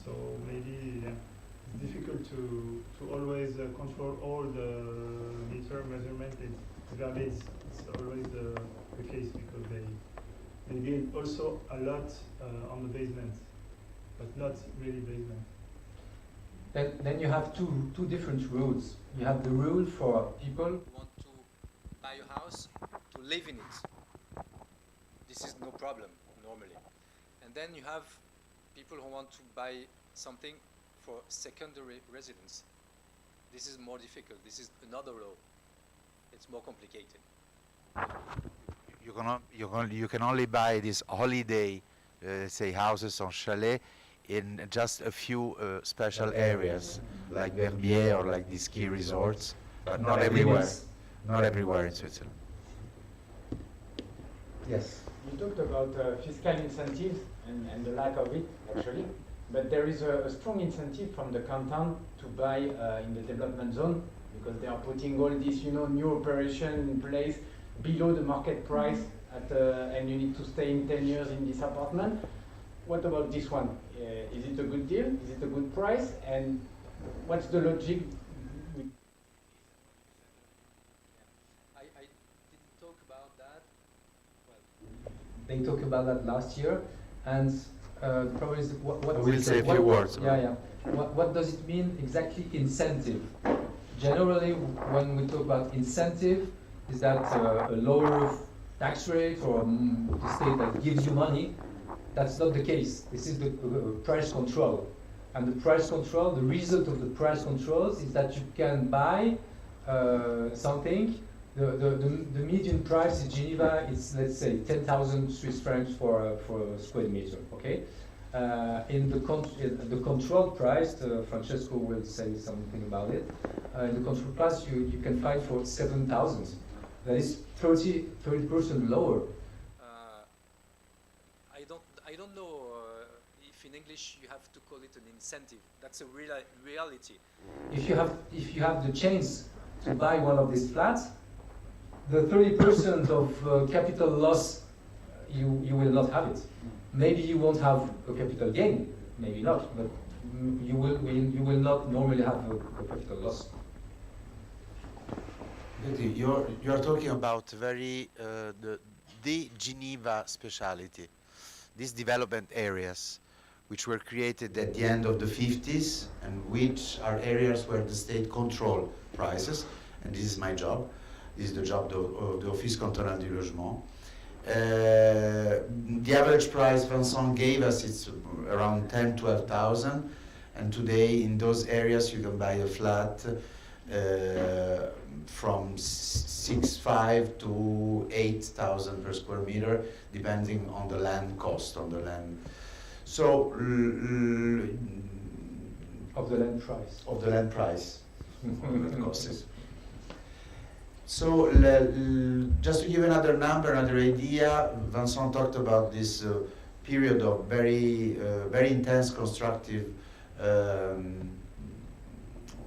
So maybe it's difficult to always control all the meter measurement. It's always the case because they build also a lot on the basement, but not really basement. Then you have two different rules. You have the rule for people Who want to buy buy a house to live in it. This is no problem normally. And then you have people who want to buy something for secondary residence. This is more difficult. This is another law. It's more complicated. You can only buy these holiday, say, houses or chalet in just a few special areas, like Verbier or like these ski resorts, but not everywhere. Not everywhere in Switzerland. Yes. You talked about fiscal incentives and the lack of it, actually. But there is a strong incentive from the canton to buy in the development zone, because they are putting all this, new operation in place below the market price, and you need to stay in 10 years in this apartment. What about this one? Is it a good deal? Is it a good price? And what's the logic? I didn't talk about that. They talked about that last year, and the problem is what We'll say a few words. Yeah. What does it mean exactly, incentive? Generally, when we talk about incentive, is that a lower tax rate or the state that gives you money? That's not the case. This is the price control. And the price control, the result of the price controls is that you can buy something. The median price in Geneva is, let's say, 10,000 Swiss francs for a square meter, okay? In the control price, Francesco will say something about it. In the control price, you can find for 7,000. That is 30% lower. I don't know if in English you have to call it an incentive. That's a reality. If you have the chance to buy one of these flats, the 30% of capital loss, you will not have it. Maybe you won't have a capital gain, maybe not, but you will not normally have a capital loss. You're talking about the Geneva speciality, these development areas which were created at the end of the 50s and which are areas where the state control prices, and this is my job. This is the job of the Office Cantonal du Logement. The average price Vincent gave us is around 10,000-12,000, and today in those areas you can buy a flat from 6,500 to 8,000 per square meter, depending on the land cost, on the land. So Of the land price. Of the land price. That cost is. So just to give another number, another idea, Vincent talked about this period of very intense constructive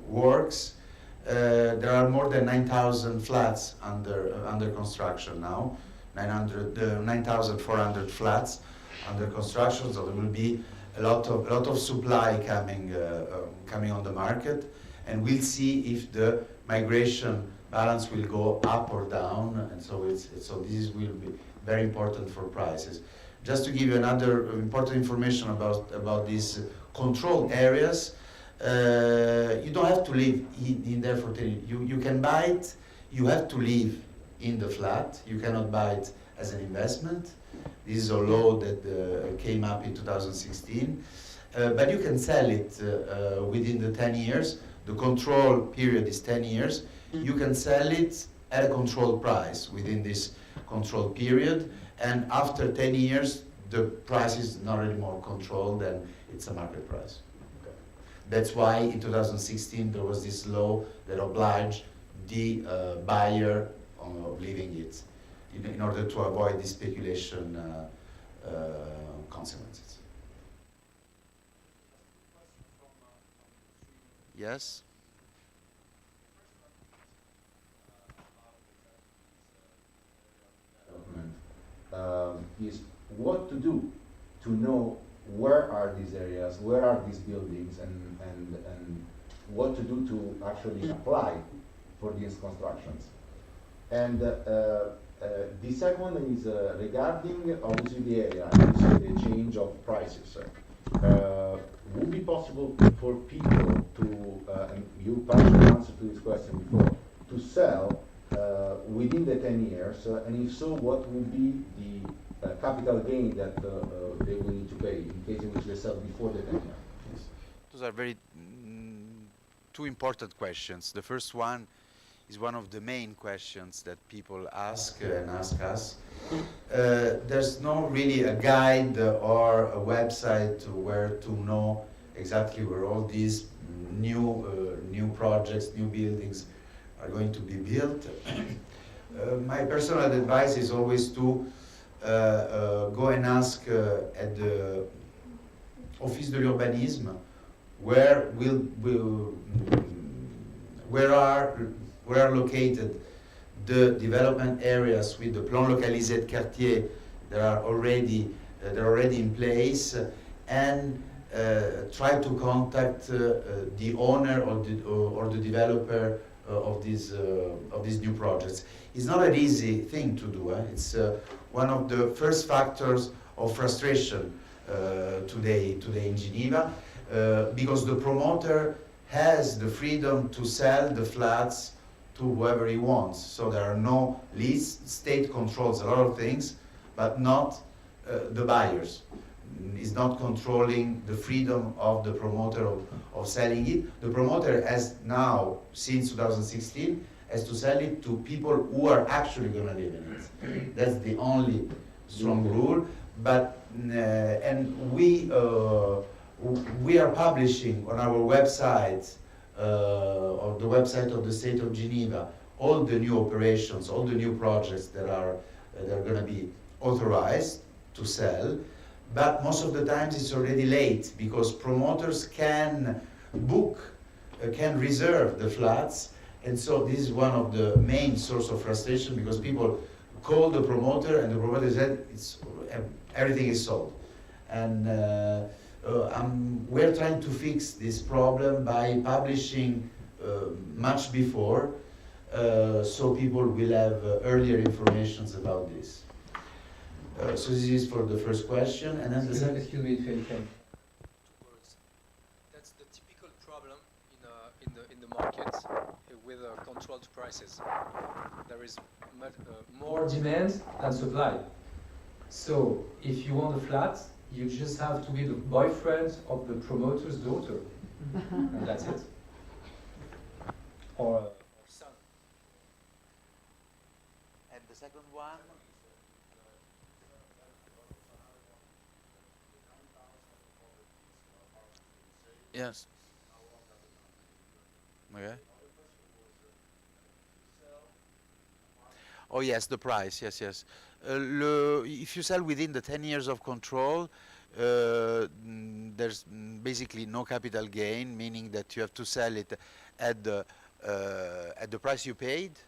works. There are more than 9,000 flats under construction now, 9,400 flats under construction. So there will be a lot of supply coming on the market, and we'll see if the migration balance will go up or down, and so this will be very important for prices. Just to give you another important information about these controlled areas, you don't have to live in there for 10 years. You can buy it. You have to live in the flat. You cannot buy it as an investment. This is a law that came up in 2016. But you can sell it within the 10 years. The control period is 10 years. You can sell it at a controlled price within this control period, and after 10 years the price is not anymore controlled and it's a market price. Okay. That's why in 2016 there was this law that obliged the buyer of leaving it in order to avoid the speculation consequences. Yes? Is what to do to know where are these areas, where are these buildings, and what to do to actually apply for these constructions. And the second one is regarding obviously the area, obviously the change of prices. Would it be possible for people to, and you partially answered to this question before, to sell within the 10 years? And if so, what will be the capital gain that they will need to pay in case in which they sell before the 10 years? Those are very two important questions. The first one is one of the main questions that people ask and ask us. There's no really a guide or a website where to know exactly where all these new projects, new buildings are going to be built. My personal advice is always to go and ask at the Office de l'Urbanisme where are located the development areas with the plan localisé de quartier that are already in place, and try to contact the owner or the developer of these new projects. It's not an easy thing to do. It's one of the first factors of frustration today in Geneva, because the promoter has the freedom to sell the flats to whoever he wants. So there are no lease, state controls a lot of things, but not the buyers. Is not controlling the freedom of the promoter of selling it. The promoter has now, since 2016, has to sell it to people who are actually going to live in it. That's the only strong rule. But and we are publishing on our website, on the website of the State of Geneva, all the new operations, all the new projects that are going to be authorized to sell. But most of the times it's already late, because promoters can book, can reserve the flats, and so this is one of the main source of frustration, because people call the promoter and the promoter said everything is sold. And we're trying to fix this problem by publishing much before, so people will have earlier informations about this. So this is for the first question, and then the second. Excuse me, Felipe. 2 words. That's the typical problem in the market with controlled prices. There is More demand than supply. So if you want a flat, you just have to be the boyfriend of the promoter's daughter, and that's it. Or son. And the second one? Yes. Okay. Oh yes, the price. Yes, yes. If you sell within the 10 years of control, there's basically no capital gain, meaning that you have to sell it at the price you paid,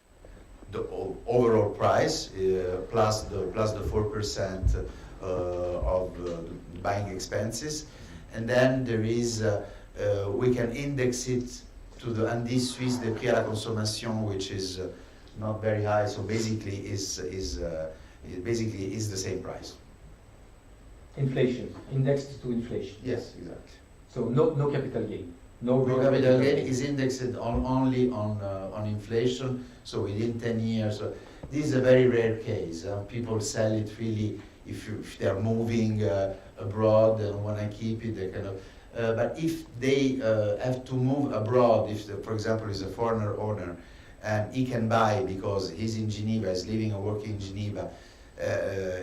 the overall price plus the 4% of buying expenses, and then there is we can index it to the indice suisse des prix à la consommation, which is not very high, so basically is the same price. Inflation, indexed to inflation. Yes, exactly. So no capital gain. No capital gain is indexed only on inflation, so within 10 years. So this is a very rare case. People sell it really if they're moving abroad and want to keep it, they kind of. But if they have to move abroad, if for example is a foreigner owner, and he can buy because he's in Geneva, he's living and working in Geneva,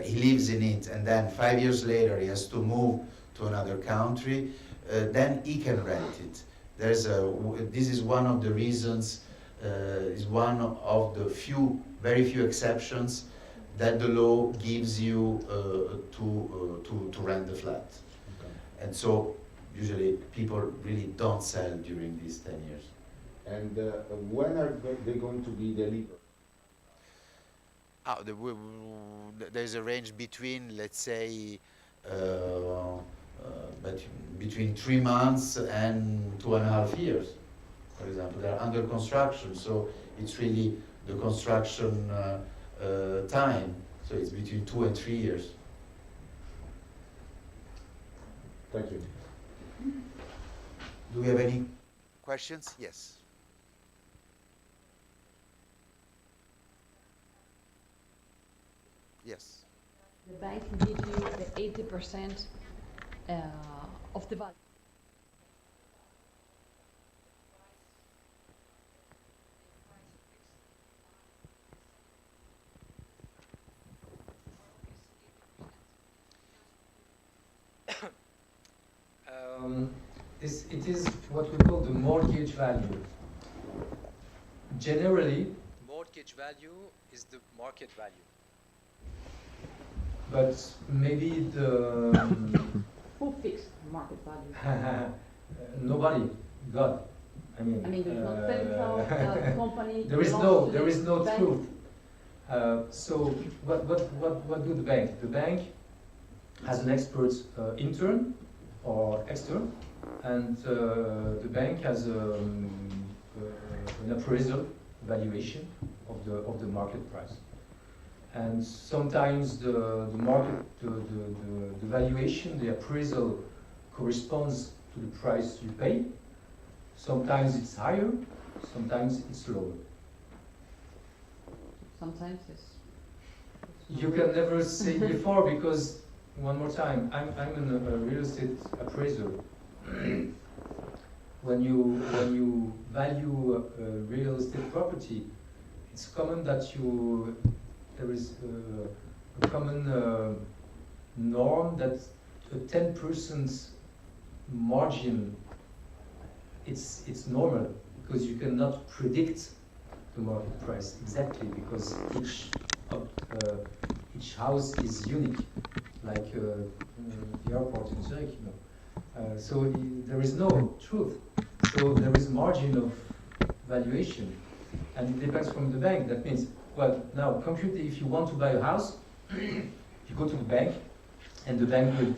he lives in it, and then 5 years later he has to move to another country, then he can rent it. This is one of the reasons, is one of the very few exceptions that the law gives you to rent the flat. Okay. And so usually people really don't sell during these 10 years. And when are they going to be delivered? There's a range between, let's say, between 3 months and 2.5 years, for example. They're under construction, so it's really the construction time. So it's between 2 and 3 years. Thank you. Do we have any questions? Yes. Yes. The bank gives you the 80% of the value. It is what we call the mortgage value. Generally, mortgage value is the market value. But maybe the Who fixed market value? nobody, God. I mean, there's no central company. there is no bank. truth. So what do the bank? The bank has an expert intern or extern, and the bank has an appraisal valuation of the market price. And sometimes the market, the valuation, the appraisal corresponds to the price you pay. Sometimes it's higher, sometimes it's lower. Sometimes it's. You can never say before because, one more time, I'm a real estate appraiser. When you value a real estate property, it's common that there is a common norm that a 10% margin it's normal because you cannot predict the market price exactly because each house is unique, like the airport in Zurich, so there is no truth. So there is margin of valuation, and it depends from the bank. That means, well, now compute if you want to buy a house, you go to the bank, and the bank will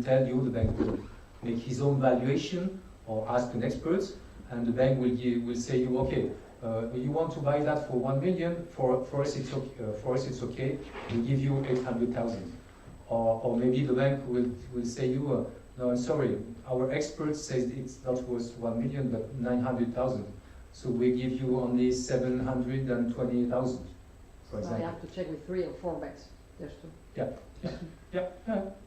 tell you, the bank will make his own valuation or ask an expert, and the bank will say you, okay, you want to buy that for 1 million, for us it's okay, we'll give you 800,000. Or maybe the bank will say you, no, I'm sorry, our expert says it's not worth 1 million, but 900,000. So we give you only 720,000, for example. I have to check with 3 or 4 banks. There's two. Yeah.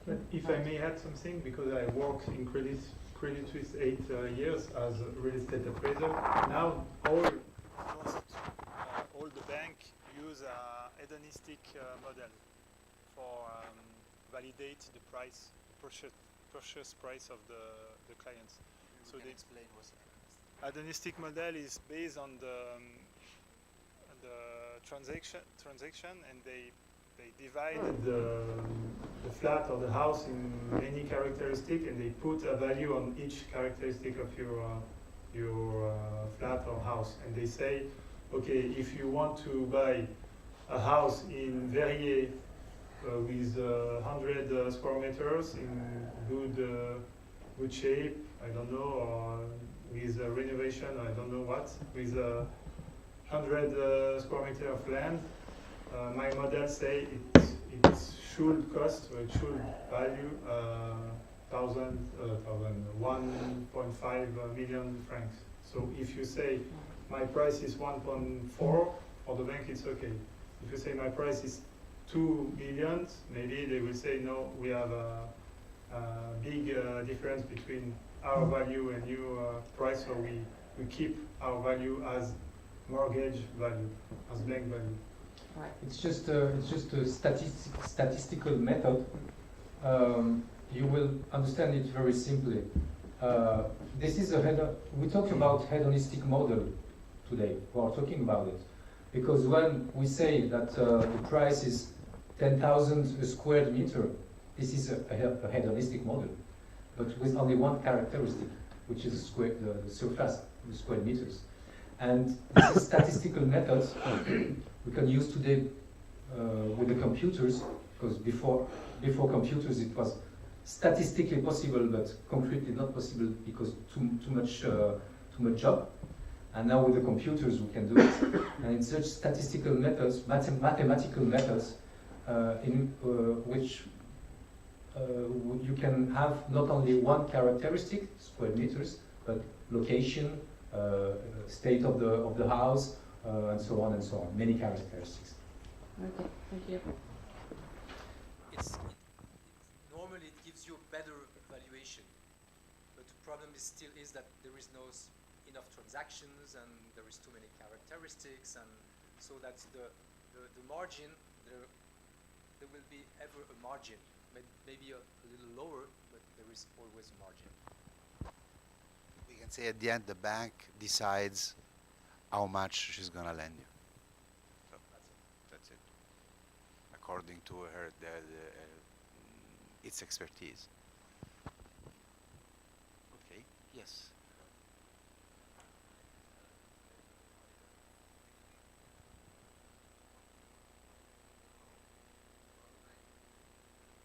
But if I may add something, because I worked in Credit Suisse 8 years as a real estate appraiser, now all the bank use a hedonistic model for validate the price, purchase price of the clients. So they explain what's hedonistic model is based on the transaction, and they divide the flat or the house in many characteristics, and they put a value on each characteristic of your flat or house, and they say, okay, if you want to buy a house in Verrier with 100 square meters in good shape, I don't know, or with a renovation, I don't know what, with 100 square meter of land, my model say it should cost, or it should value 1.5 million francs. So if you say my price is 1.4, for the bank it's okay. If you say my price is 2 million, maybe they will say no, we have a big difference between our value and your price, so we keep our value as mortgage value, as blank value. Right. It's just a statistical method. You will understand it very simply. This is we talked about hedonistic model today. We are talking about it because when we say that the price is 10,000 a square meter, this is a hedonistic model, but with only one characteristic, which is the surface, the square meters. And this is statistical methods we can use today with the computers, because before computers it was statistically possible, but concretely not possible because too much job. And now with the computers we can do it. And it's such statistical methods, mathematical methods, in which you can have not only one characteristic, square meters, but location, state of the house, and so on and so on. Many characteristics. Okay, thank you. normally it gives you a better valuation. But the problem still is that there is no enough transactions and there is too many characteristics, and so that's the margin. There will be ever a margin, maybe a little lower, but there is always a margin. We can say at the end the bank decides how much she's going to lend you. So that's it. According to her, its expertise. Okay. Yes.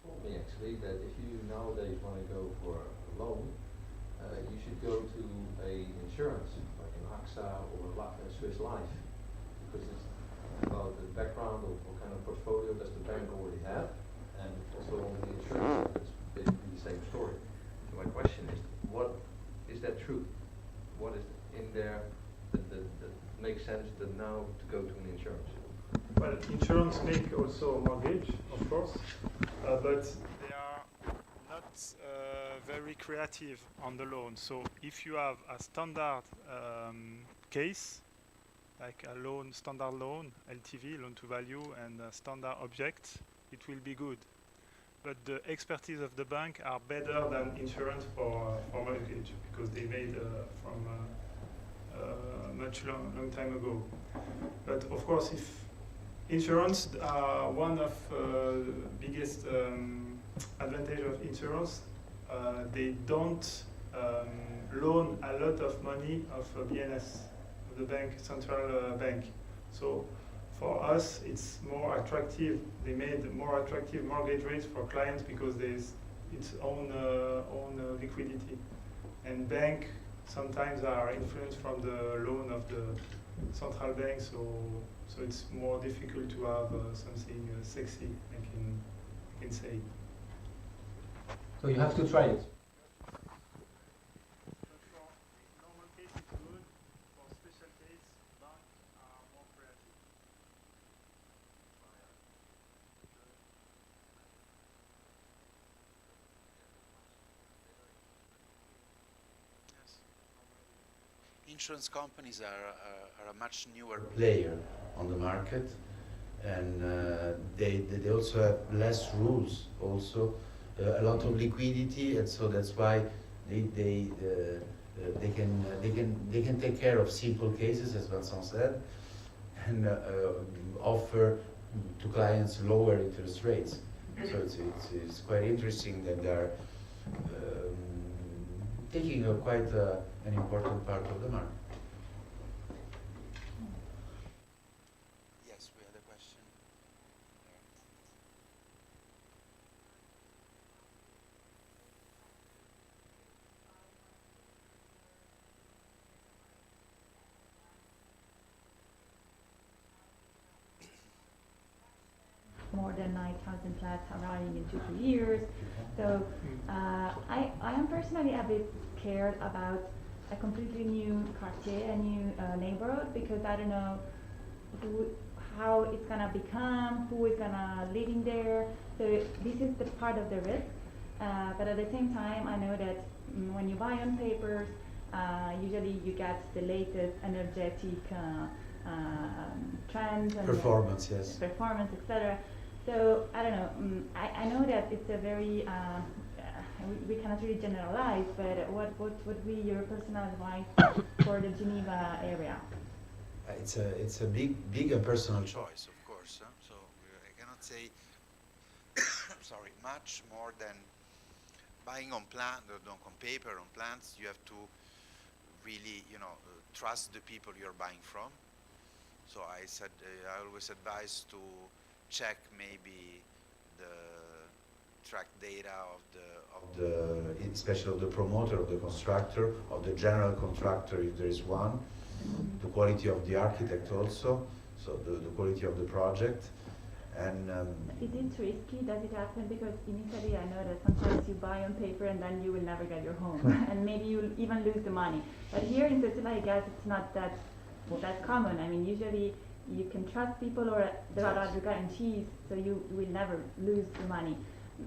Told me actually that if you nowadays want to go for a loan, you should go to a insurance like an AXA or Swiss Life, because it's about the background of what kind of portfolio does the bank already have, and also on the insurance, it's basically the same story. So my question is, what is that true? What is in there that makes sense that now to go to an insurance? Well, insurance make also mortgage, of course, but they are not very creative on the loan. So if you have a standard case, like a loan, standard loan, LTV, loan to value, and a standard object, it will be good. But the expertise of the bank are better than insurance for mortgage, because they made from much long time ago. But of course, if insurance are one of the biggest advantage of insurance, they don't loan a lot of money of BNS, of the bank, central bank. So for us, it's more attractive. They made more attractive mortgage rates for clients because there's its own liquidity. And bank sometimes are influenced from the loan of the central bank, so it's more difficult to have something sexy, I can say. So you have to try it. But for normal case, it's good. For special case, banks are more creative. Insurance companies are a much newer player on the market, and they also have less rules, also a lot of liquidity, and so that's why they can take care of simple cases, as Vincent said, and offer to clients lower interest rates. So it's quite interesting that they're taking quite an important part of the market. Yes, we had a question. More than 9,000 flats arriving in 2-3 years. So I am personally a bit scared about a completely new quartier, a new neighborhood, because I don't know how it's gonna become, who is gonna live in there. So this is the part of the risk. But at the same time, I know that when you buy on papers, usually you get the latest energetic trends and Performance, yes. performance, etc. So I don't know. I know that it's a very we cannot really generalize, but what would be your personal advice for the Geneva area? It's a big and personal choice, of course. So I cannot say sorry much more than buying on paper, on plans. You have to really, trust the people you're buying from. So I always advise to check maybe the track data of the especially of the promoter, of the constructor, of the general contractor if there is one, the quality of the architect also, so the quality of the project. And is it risky? Does it happen? Because in Italy I know that sometimes you buy on paper and then you will never get your home, and maybe you'll even lose the money. But here in Sicily, I guess it's not that common. I mean, usually you can trust people, or there are other guarantees, so you will never lose the money.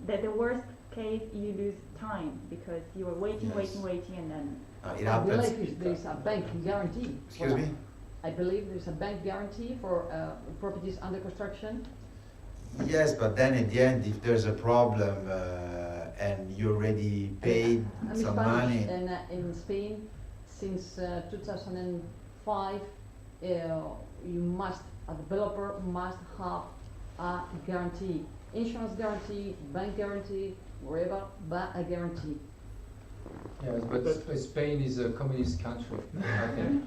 The worst case, you lose time because you are waiting, waiting, and then. It I happens. believe there's a bank guarantee. Excuse me? I believe there's a bank guarantee for properties under construction. Yes, but then at the end, if there's a problem and you already paid I'm some Spanish, money, and in Spain, since 2005, you must, a developer must have a guarantee, insurance guarantee, bank guarantee, wherever, but a guarantee. Yes, but Spain is a communist country, I think.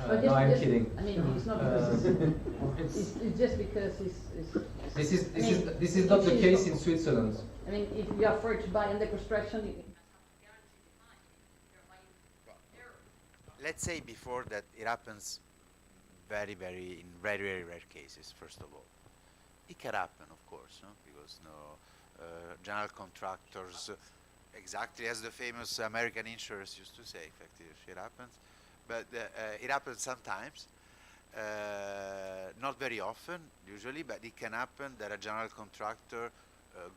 But No, I'm just- kidding. I mean, it's not because it's just because This is not the case in Switzerland. I mean, if you are afraid to buy under construction, you Let's say before that it happens in very rare cases, first of all. It can happen, of course, no? Because general contractors, exactly as the famous American insurers used to say, effectively, it happens. But it happens sometimes, not very often, usually, but it can happen that a general contractor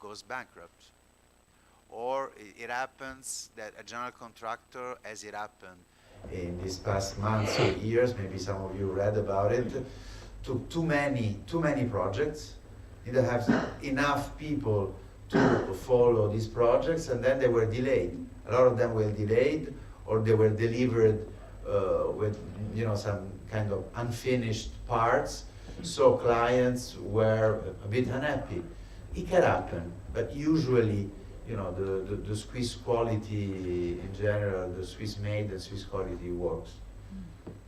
goes bankrupt. Or it happens that a general contractor, as it happened in these past months or years, maybe some of you read about it, took too many projects, didn't have enough people to follow these projects, and then they were delayed. A lot of them were delayed, or they were delivered with some kind of unfinished parts, so clients were a bit unhappy. It can happen, but usually the Swiss quality in general, the Swiss made and Swiss quality works.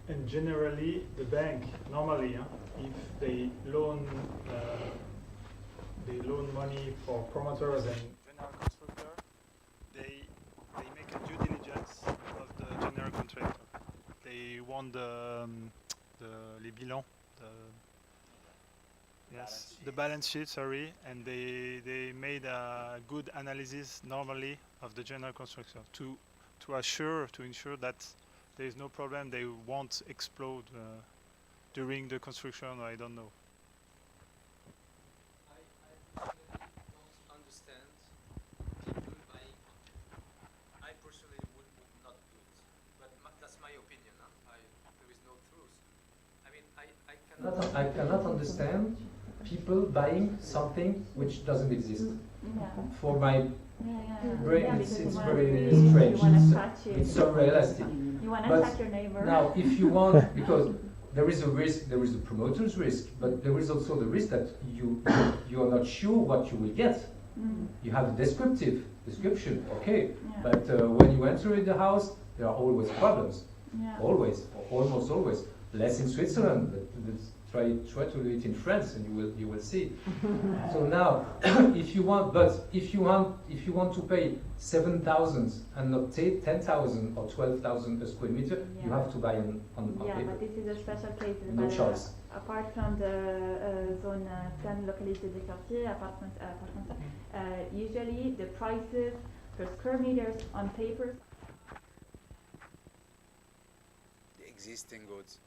And generally, the bank normally, if they loan money for promoters and general constructor, they make a due diligence of the general contractor. They want les bilans, the balance sheet, sorry, and they made a good analysis normally of the general constructor to ensure that there is no problem, they won't explode during the construction, or I don't know. I don't understand people buying. I personally would not do it, but that's my opinion. There is no truth. I mean, I cannot understand people buying something which doesn't exist. For my brain, it's very strange. It's so realistic. You want to But attack your neighbor. now, if you want, because there is a risk, there is the promoter's risk, but there is also the risk that you are not sure what you will get. You have a description, okay, but when you enter in the house, there are always problems. Always, or almost always. Less in Switzerland, but try to do it in France, and you will see. So now, if you want to pay 7,000 and not 10,000 or 12,000 a square meter, you have to buy on paper. But this is a special case. No choice. Apart from the zone plan localité des quartiers, usually the prices per square meters on paper. The existing goods.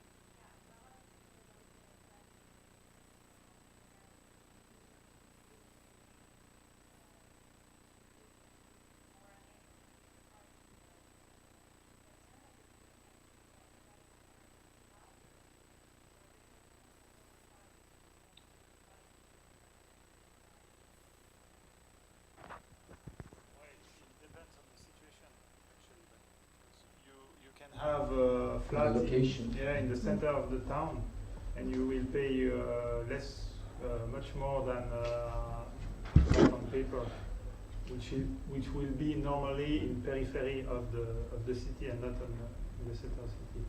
Have a flat location. in the center of the town, and you will pay much more than on paper, which will be normally in periphery of the city and not in the center city.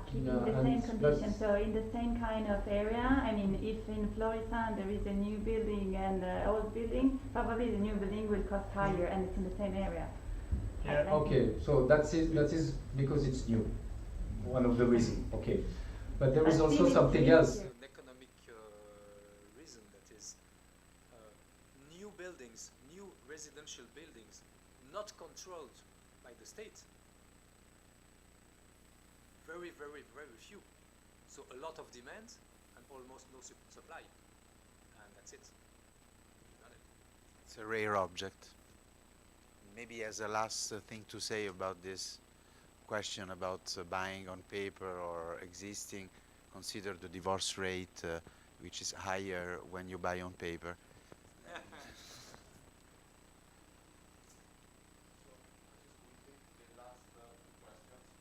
Keeping No, the and same but- condition. So in the same kind of area, I mean, if in Florisan there is a new building and an old building, probably the new building will cost higher, and it's in the same area. Yeah. Okay, so that is because it's new. One of the reasons. Okay, but there is I also think it's something easier. else. An economic reason, that is new buildings, new residential buildings, not controlled by the state. Very few. So a lot of demand, almost no supply, and that's it. You got it. It's a rare object. Maybe as a last thing to say about this question about buying on paper or existing, consider the divorce rate, which is higher when you buy on paper.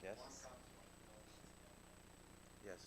Yes. Yes.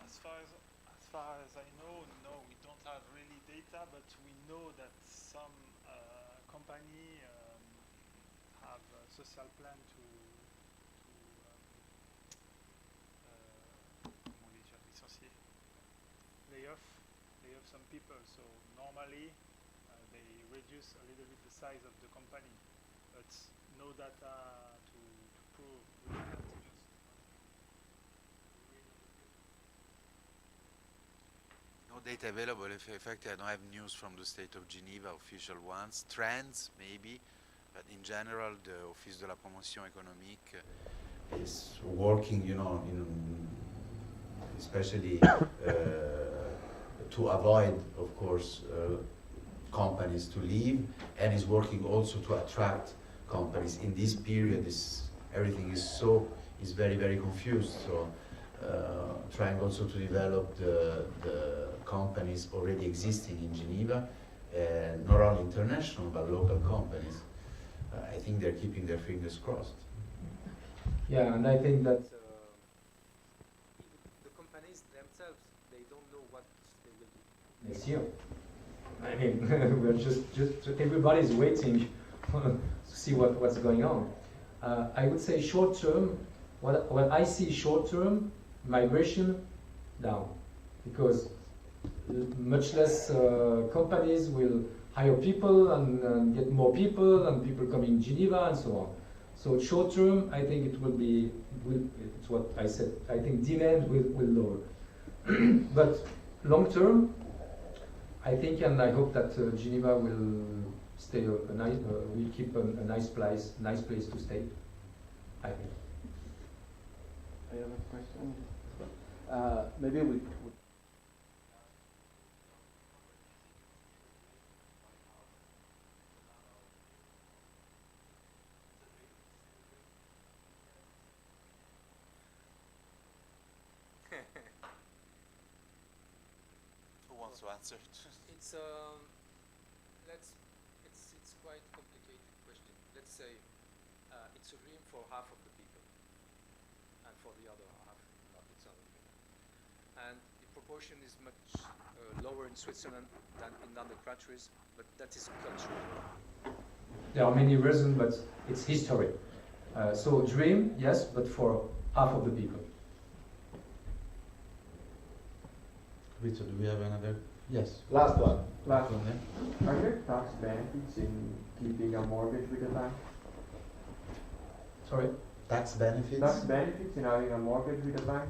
As far as I know, no, we don't have really data, but we know that some company have a social plan to comment dire, licencier, lay off some people. So normally they reduce a little bit the size of the company, but no data to prove that. No data available. In fact, I don't have news from the state of Geneva, official ones. Trends, maybe, but in general, the Office de la Promotion Économique is working, you know, especially to avoid, of course, companies to leave, and is working also to attract companies. In this period, everything is very, very confused. So. Trying also to develop the companies already existing in Geneva, not only international but local companies. I think they're keeping their fingers crossed. Yeah, and I think that the companies themselves, they don't know what they will do. next year. I mean, we're just everybody's waiting to see what's going on. I would say short term. What I see short term. Migration down, because much less companies will hire people and get more people, and people coming in Geneva and so on. So short term, I think it will be, it's what I said, I think demand will lower. But long term, I think, and I hope that Geneva will stay will keep a nice place to stay, I think. I have a question. Maybe we Who wants to answer? It's it's quite complicated question. Let's say it's a dream for half of the people, and for the other half, not it's not a dream. And the proportion is much lower in Switzerland than in other countries, but that is cultural. There are many reasons, but it's history. So dream, yes, but for half of the people. Richard, do we have another? Yes. Last one. Last one, yeah. Are there tax benefits in keeping a mortgage with a bank? Sorry? Tax benefits? Tax benefits in having a mortgage with a bank?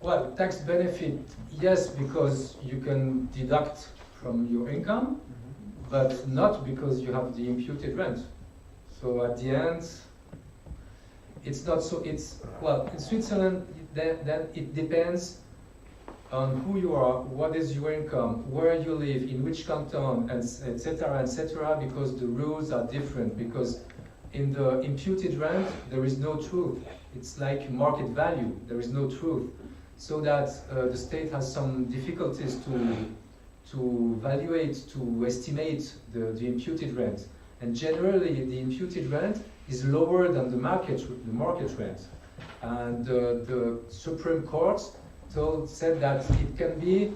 Well, tax benefit, yes, because you can deduct from your income, but not because you have the imputed rent. So at the end, it's not so, well, in Switzerland, then it depends on who you are, what is your income, where you live, in which canton, and etc., because the rules are different, because in the imputed rent, there is no truth. It's like market value, there is no truth. So that the state has some difficulties to evaluate, to estimate the imputed rent. And generally, the imputed rent is lower than the market rent. And the Supreme Court said that it can be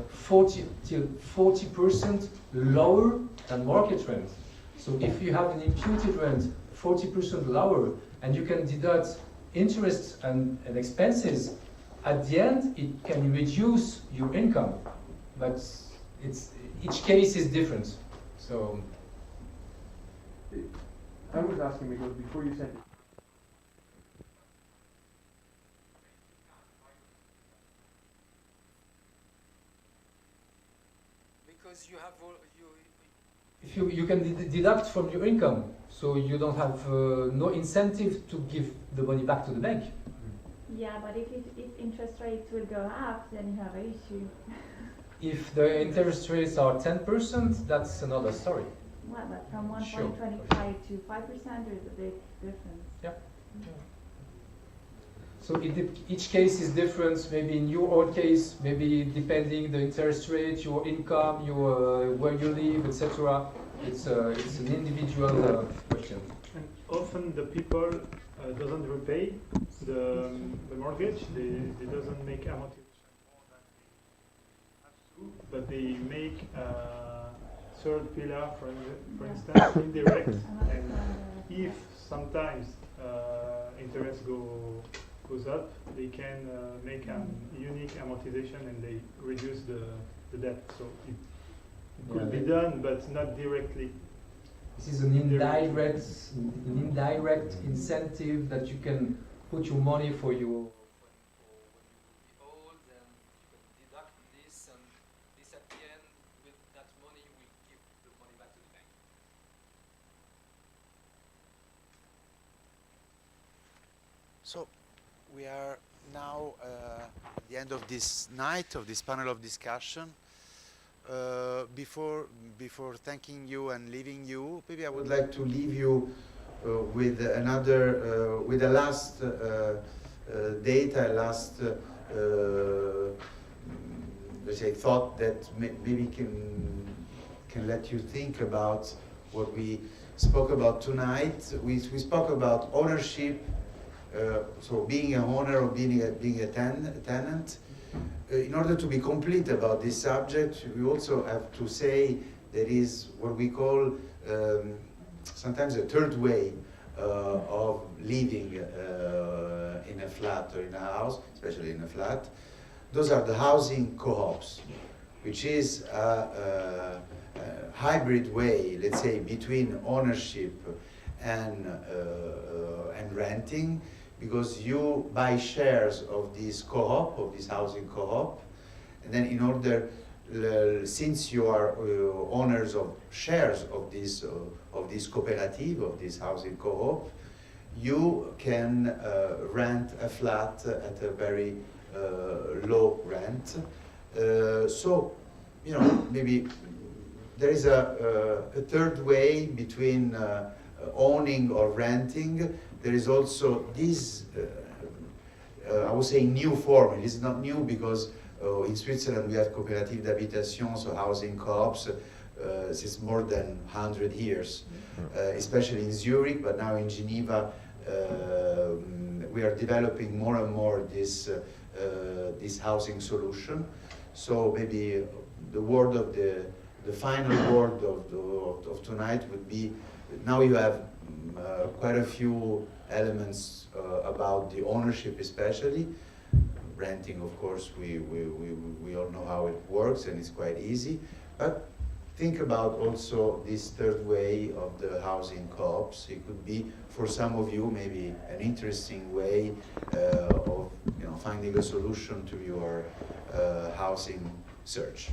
40 till 40% lower than market rent. So if you have an imputed rent 40% lower, and you can deduct interest and expenses, at the end it can reduce your income. But each case is different. So I was asking because before you said because you have if you can deduct from your income, so you don't have no incentive to give the money back to the bank. Yeah, but if interest rates will go up, then you have an issue. If the interest rates are 10%, that's another story. Well, but from 1.25 Sure. to 5%, there's a big difference. Yeah. So each case is different. Maybe in your own case, maybe depending the interest rate, your income, your where you live, etc. It's an individual question. And often the people doesn't repay the mortgage. They doesn't make amortization more than they have to, but they make third pillar, for instance, indirect. And if sometimes interest goes up, they can make a unique amortization and they reduce the debt. So it could be done, but not directly. This is an indirect incentive that you can put your money for your. So we are now at the end of this night, of this panel of discussion. Before thanking you and leaving you, maybe I would like to leave you with another, with a last data, last let's say thought that maybe can let you think about what we spoke about tonight. We spoke about ownership. So being a owner or being a tenant. In order to be complete about this subject, we also have to say there is what we call sometimes a third way of living in a flat or in a house, especially in a flat. Those are the housing co-ops, which is a hybrid way, let's say, between ownership and renting, because you buy shares of this co-op, of this housing co-op, and then in order, since you are owners of shares of this cooperative, of this housing co-op, you can rent a flat at a very low rent. So, you know, maybe there is a third way between owning or renting. There is also this, I would say, new form. It is not new because in Switzerland we have coopérative d'habitation, so housing co-ops, since more than 100 years, especially in Zurich, but now in Geneva we are developing more and more this housing solution. So maybe the word of the final word of tonight would be, now you have quite a few elements about the ownership, especially renting. Of course, we all know how it works and it's quite easy, but think about also this third way of the housing co-ops. It could be, for some of you, maybe an interesting way of finding a solution to your housing search.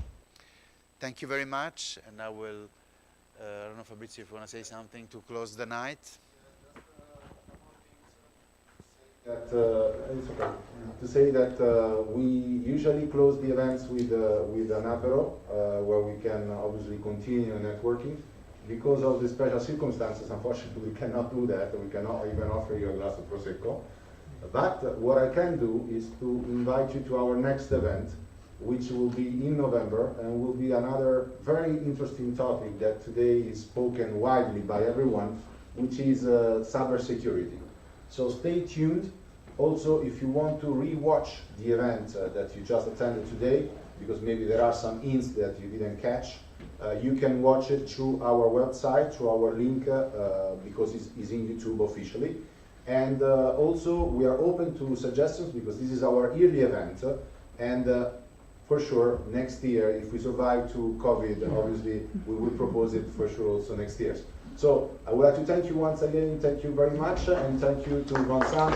Thank you very much, and I will I don't know, Fabrizio, if you want to say something to close the night. It's okay. To say that we usually close the events with an apero, where we can obviously continue networking. Because of the special circumstances, unfortunately, we cannot do that. We cannot even offer you a glass of Prosecco. But what I can do is to invite you to our next event, which will be in November, and will be another very interesting topic that today is spoken widely by everyone, which is cybersecurity. So stay tuned Also, if you want to re-watch the event that you just attended today, because maybe there are some hints that you didn't catch, you can watch it through our website, through our link, because it's in YouTube officially. And also, we are open to suggestions because this is our yearly event. And for sure, next year, if we survive to COVID, obviously, we will propose it for sure also next year. So I would like to thank you once again, thank you very much, and thank you to Vincent.